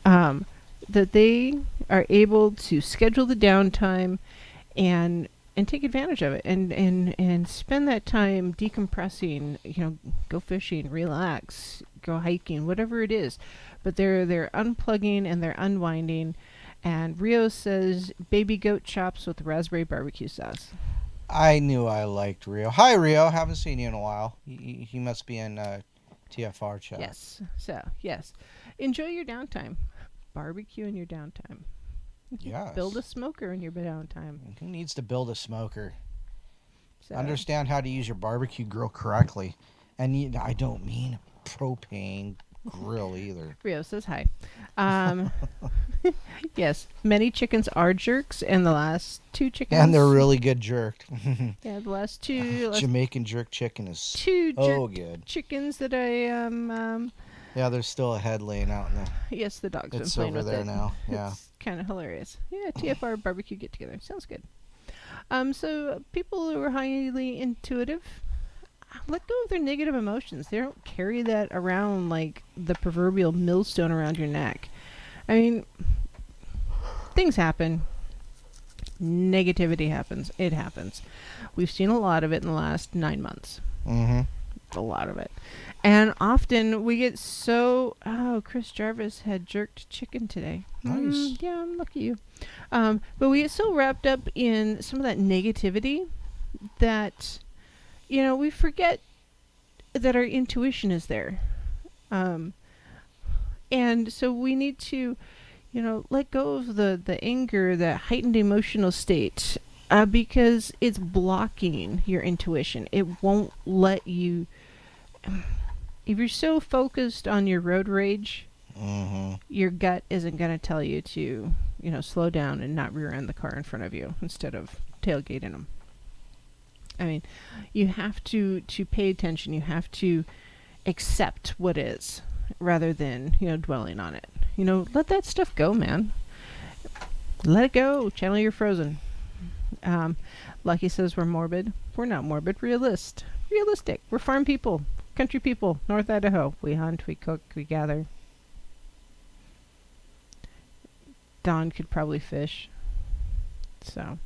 that they are able to schedule the downtime and take advantage of it and spend that time decompressing, go fishing, relax, go hiking, whatever it is. But they're unplugging and they're unwinding. And Rio says baby goat chops with raspberry barbecue sauce. I knew I liked Rio. Hi, Rio. Haven't seen you in a while. He must be in TFR chat. Yes. So, yes. Enjoy your downtime. Barbecue in your downtime. Yes. Build a smoker in your downtime. Who needs to build a smoker? So. Understand how to use your barbecue grill correctly. And I don't mean propane grill either. Rio says hi. Yes, many chickens are jerks, and the last 2 chickens. And they're really good jerked. Yeah, the last 2. Jamaican jerk chicken is 2 so jerk good. chickens that I Yeah, there's still a head laying out in there. Yes, the dog's been It's playing over with there it. now. Yeah. It's kind of hilarious. Yeah, TFR barbecue get together. Sounds good. So people who are highly intuitive, let go of their negative emotions. They don't carry that around like the proverbial millstone around your neck. I mean, things happen. Negativity happens. It happens. We've seen a lot of it in the last 9 months. Mm-hmm. A lot of it. And often we get so... Oh, Chris Jarvis had jerked chicken today. Nice. Yeah, look at you. But we get so wrapped up in some of that negativity that, we forget that our intuition is there. And so we need to, let go of the anger, the heightened emotional state, because it's blocking your intuition. It won't let you... If you're so focused on your road rage, your gut isn't going to tell you to, slow down and not rear end the car in front of you instead of tailgating them. I mean, you have to pay attention. You have to accept what is rather than, dwelling on it. Let that stuff go, man. Let it go. Channel your Frozen. Lucky says we're morbid. We're not morbid. Realistic. We're farm people. Country people, North Idaho. We hunt, we cook, we gather. Don could probably fish. So,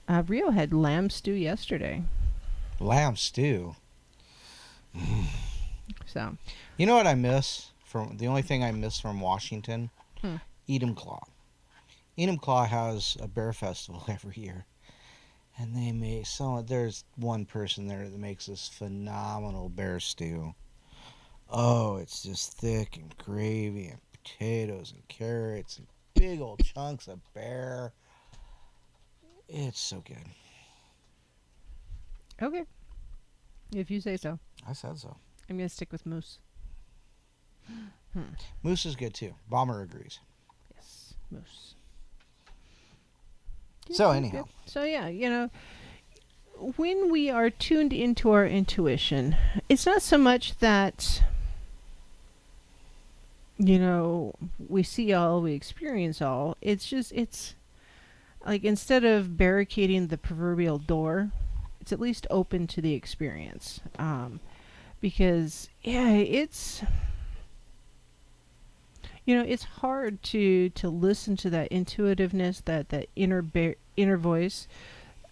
Rio had lamb stew yesterday. Lamb stew. So, You know what I miss from the only thing I miss from Washington? Enumclaw. Enumclaw has a bear festival every year. And they make there's one person there that makes this phenomenal bear stew. Oh, it's just thick and gravy and potatoes and carrots and big old chunks of bear. It's so good. okay. If you say so. I said so. I'm going to stick with moose. Moose is good too. Bomber agrees. Yes, moose. So anyhow. So yeah, when we are tuned into our intuition, it's not so much that, we see all, we experience all. It's like instead of barricading the proverbial door, it's at least open to the experience. Because, yeah, it's... it's hard to listen to that intuitiveness, that inner voice,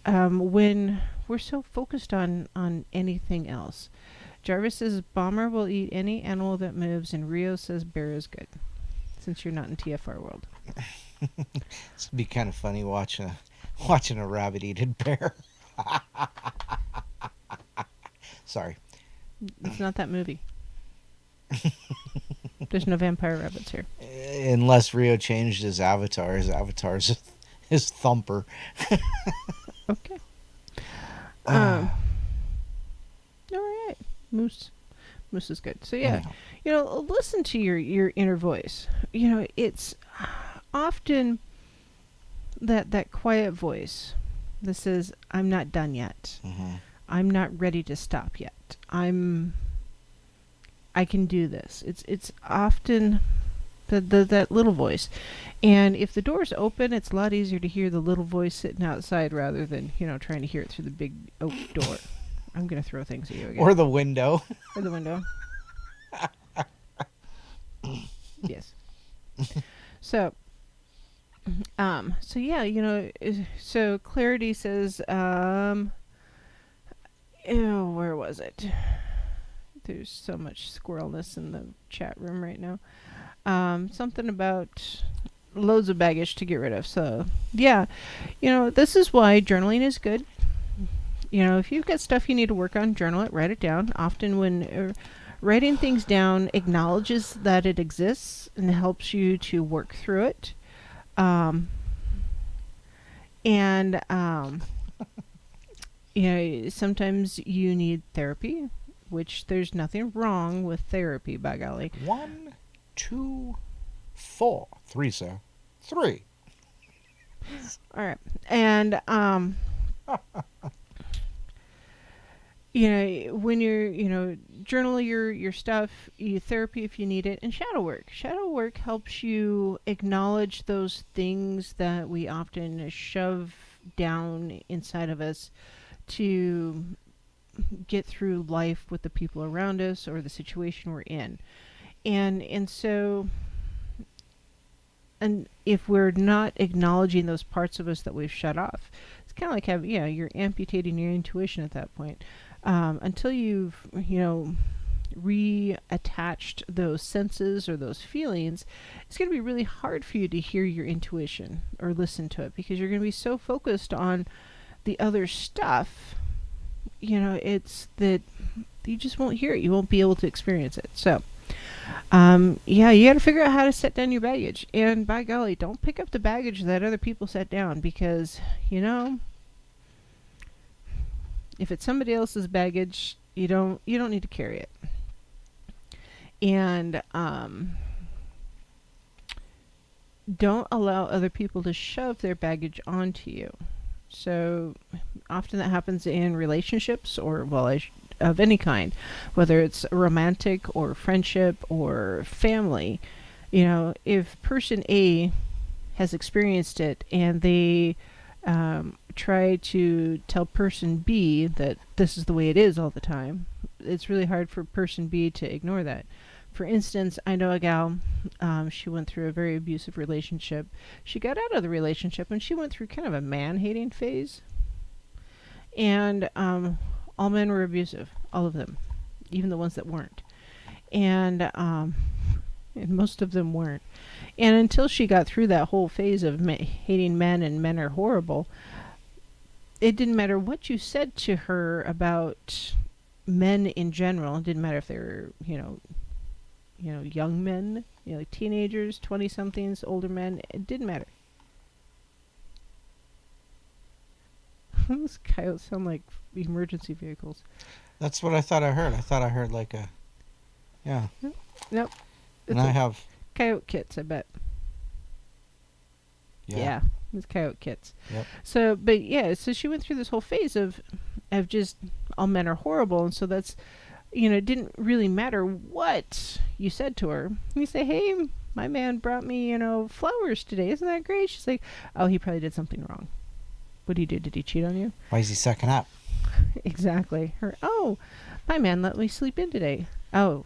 when we're so focused on anything else. Jarvis says Bomber will eat any animal that moves, and Rio says bear is good, since you're not in TFR world. This would be kind of funny watching a rabbit eat a bear. Sorry. It's not that movie. There's no vampire rabbits here. Unless Rio changed his avatar. His avatar's his Thumper. Okay. All right. Moose is good. So yeah, listen to your inner voice. It's often that quiet voice that says, "I'm not done yet. I'm not ready to stop yet. I can do this." It's often that little voice. And if the door's open, it's a lot easier to hear the little voice sitting outside rather than, trying to hear it through the big oak door. I'm going to throw things at you again. Or the window. Or the window. Yes. So yeah, so Clarity says, where was it? There's so much squirrelness in the chat room right now. Something about loads of baggage to get rid of. So, yeah, this is why journaling is good. If you've got stuff you need to work on, journal it, write it down. Often when writing things down acknowledges that it exists and helps you to work through it. Sometimes you need therapy, which there's nothing wrong with therapy, by golly. 1, 2, 4. 3, sir. 3. All right. And, when you're, journal your stuff, therapy if you need it, and shadow work. Shadow work helps you acknowledge those things that we often shove down inside of us to get through life with the people around us or the situation we're in. And so, and if we're not acknowledging those parts of us that we've shut off, it's kind of like you're amputating your intuition at that point. Until you've, reattached those senses or those feelings, it's going to be really hard for you to hear your intuition or listen to it, because you're going to be so focused on the other stuff, it's that you just won't hear it. You won't be able to experience it. So, you got to figure out how to set down your baggage. And by golly, don't pick up the baggage that other people set down, because, if it's somebody else's baggage, you don't need to carry it. And don't allow other people to shove their baggage onto you. So often that happens in relationships, or of any kind, whether it's romantic or friendship or family. If person A has experienced it and they try to tell person B that this is the way it is all the time, it's really hard for person B to ignore that. For instance, I know a gal, she went through a very abusive relationship. She got out of the relationship and she went through kind of a man-hating phase. And all men were abusive, all of them, even the ones that weren't. And most of them weren't. And until she got through that whole phase of hating men and men are horrible, it didn't matter what you said to her about men in general. It didn't matter if they were, young men, like teenagers, 20-somethings, older men. It didn't matter. Those coyotes sound like emergency vehicles. That's what I thought I heard. I thought I heard like a... Yeah. Nope. And I have... Coyote kits, I bet. Yeah. It's coyote kits. Yep. So, so she went through this whole phase of just all men are horrible. And so that's, it didn't really matter what you said to her. You say, hey, my man brought me, flowers today. Isn't that great? She's like, oh, he probably did something wrong. What did he do? Did he cheat on you? Why is he sucking up? Exactly. Oh, my man let me sleep in today. Oh,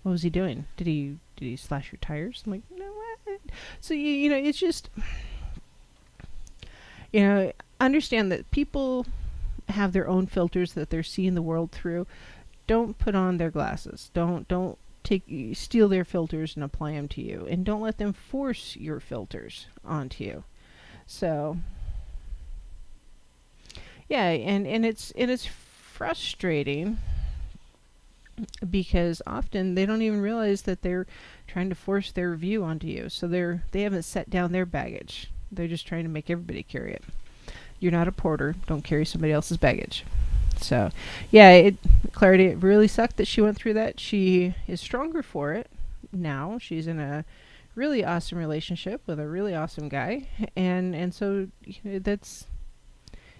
what was he doing? Did he slash your tires? I'm like, no, what? So, it's just, understand that people have their own filters that they're seeing the world through. Don't put on their glasses. Don't steal their filters and apply them to you. And don't let them force your filters onto you. So, yeah, and it's frustrating, because often they don't even realize that they're trying to force their view onto you. So they haven't set down their baggage. They're just trying to make everybody carry it. You're not a porter. Don't carry somebody else's baggage. So, yeah, Clarity, it really sucked that she went through that. She is stronger for it now. She's in a really awesome relationship with a really awesome guy, and so that's,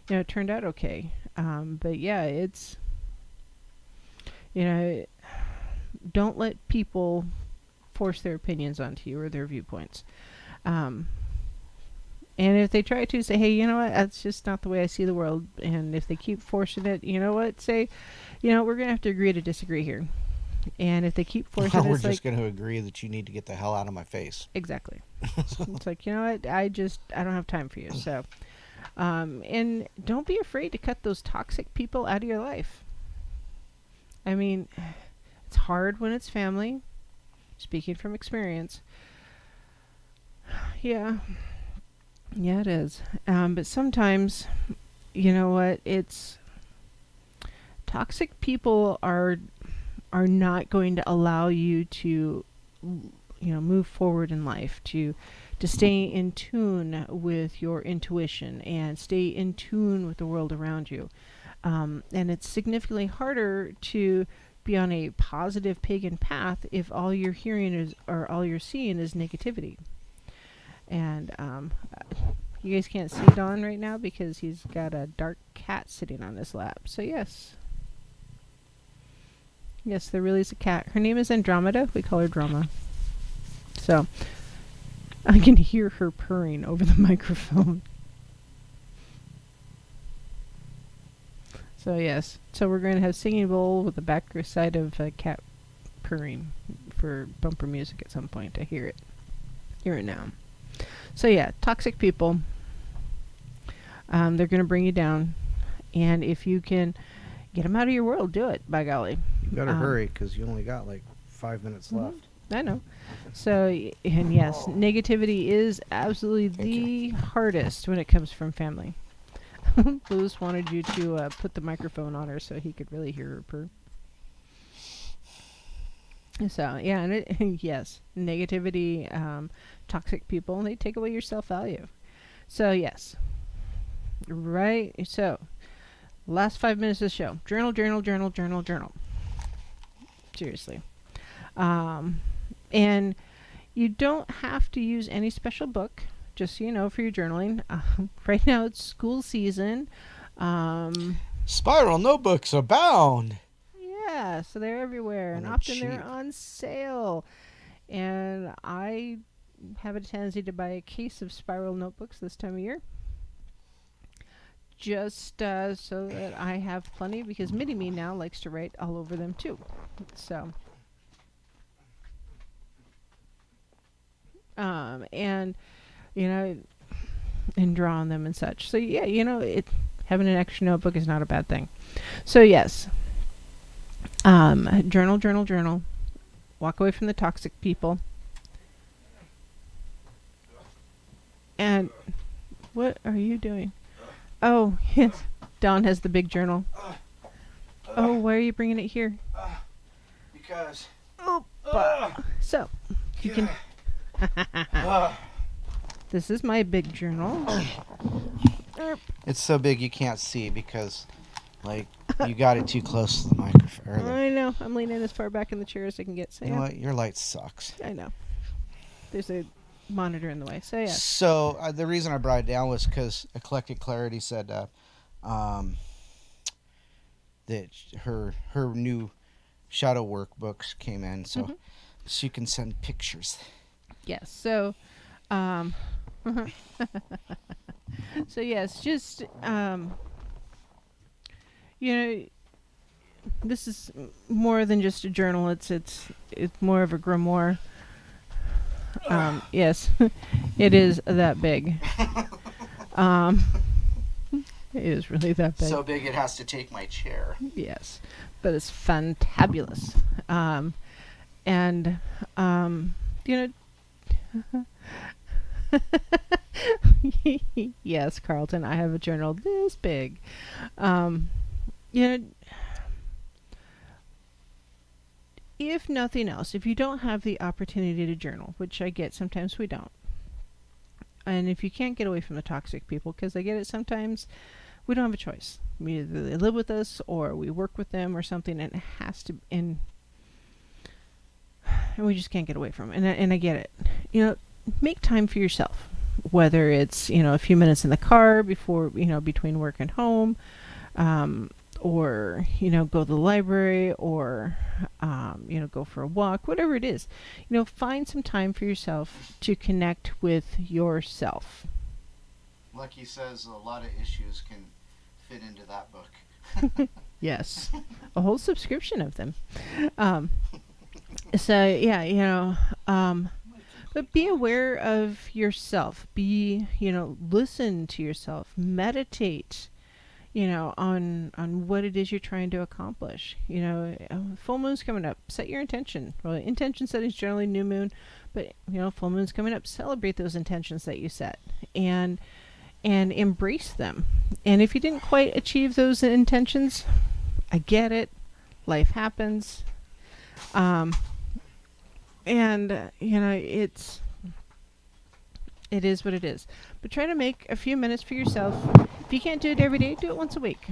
it turned out okay. But yeah, it's, don't let people force their opinions onto you or their viewpoints. And if they try to, say, hey, you know what, that's just not the way I see the world. And if they keep forcing it, you know what, say, we're going to have to agree to disagree here. And if they keep forcing it, we're just going to agree that you need to get the hell out of my face. Exactly. It's like, you know what, I don't have time for you. So, and don't be afraid to cut those toxic people out of your life. I mean, it's hard when it's family. Speaking from experience. Yeah. Yeah, it is. But sometimes, you know what, it's toxic people are not going to allow you to, move forward in life, to stay in tune with your intuition and stay in tune with the world around you. And it's significantly harder to be on a positive pagan path if all you're hearing is, or all you're seeing is negativity. And you guys can't see Dawn right now because he's got a dark cat sitting on his lap. So yes. Yes, there really is a cat. Her name is Andromeda. We call her Drama. So I can hear her purring over the microphone. So yes. So we're going to have Singing Bowl with the back side of a cat purring for bumper music at some point. I hear it. Hear it now. So yeah, toxic people. They're going to bring you down. And if you can get them out of your world, do it, by golly. You better hurry, because you only got like 5 minutes left. I know. So, and yes, negativity is absolutely the hardest when it comes from family. Lewis wanted you to put the microphone on her so he could really hear her purr. So, yeah, and yes, negativity, toxic people, and they take away your self-value. So, yes. Right? So, last 5 minutes of the show. Journal, journal, journal, journal, journal. Seriously. And you don't have to use any special book, just so you know, for your journaling. Right now it's school season. Spiral notebooks abound. Yeah, so they're everywhere, and they're often cheap. they're on sale. And I have a tendency to buy a case of spiral notebooks this time of year. Just so that I have plenty, because Mini-Me now likes to write all over them too. So, and, you know, and draw on them and such. So yeah, you know, having an extra notebook is not a bad thing. So yes, journal, journal, journal. Walk away from the toxic people. And what are you doing? Oh, yes. Dawn has the big journal. Oh, why are you bringing it here? Because. Oh, so you can. This is my big journal. It's so big you can't see because, like, you got it too close to the microphone. I know. I'm leaning as far back in the chair as I can get. So You know what? Your light sucks. I know. There's a monitor in the way. So yeah. So the reason I brought it down was because Eclectic Clarity said that her new shadow workbooks came in, so she can send pictures. Yes. So, so yes, just you know, this is more than just a journal. It's more of a grimoire. Yes, it is that big. It is really that big. So big it has to take my chair. Yes, but it's fantabulous. And you know, yes, Carlton, I have a journal this big. You know, if nothing else, if you don't have the opportunity to journal, which I get, sometimes we don't. And if you can't get away from the toxic people, because I get it sometimes, we don't have a choice. Either they live with us or we work with them or something, and it has to, and we just can't get away from it. And I get it. You know, make time for yourself. Whether it's, you know, a few minutes in the car before, you know, between work and home, or, you know, go to the library, or, you know, go for a walk, whatever it is. You know, find some time for yourself to connect with yourself. Like he says, a lot of issues can fit into that book. Yes. A whole subscription of them. So, yeah, you know, but be aware of yourself. You know, listen to yourself. Meditate, you know, on what it is you're trying to accomplish. You know, full moon's coming up. Set your intention. Well, intention setting is generally new moon, but, you know, full moon's coming up. Celebrate those intentions that you set and embrace them. And if you didn't quite achieve those intentions, I get it. Life happens. And, you know, it is what it is. But try to make a few minutes for yourself. If you can't do it every day, do it once a week.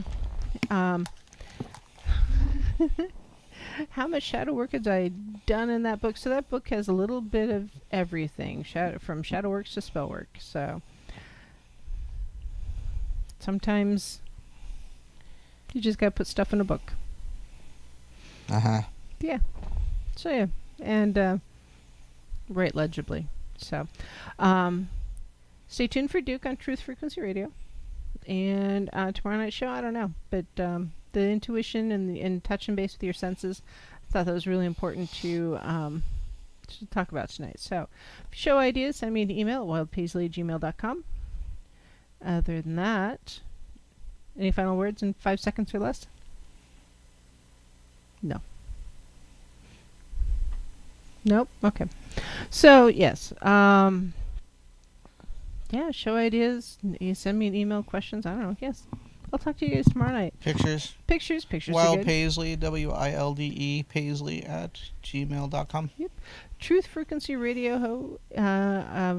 How much shadow work had I done in that book? So that book has a little bit of everything, from shadow works to spell work. So sometimes you just gotta put stuff in a book. Yeah. So yeah, and write legibly. So stay tuned for Duke on Truth Frequency Radio, and tomorrow night's show, I don't know, but the intuition and touching base with your senses, I thought that was really important to talk about tonight. So, show ideas, send me an email at wildpaisley@gmail.com. Other than that, any final words in 5 seconds or less? No. Nope. Okay. So yes. Yeah. Show ideas. You send me an email, questions. I don't know. Yes. I'll talk to you guys tomorrow night. Pictures. Pictures. Wild Paisley, WILDE Paisley @gmail.com. Yep. Truth Frequency Radio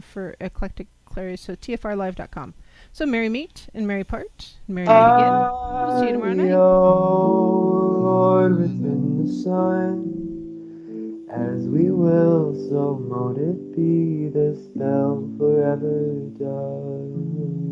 for Eclectic Clarity. So TFRlive.com. So merry meet and merry part. Merry meet again. We'll see you tomorrow night. Lord within the sun, as we will, so mote it be, the spell forever done.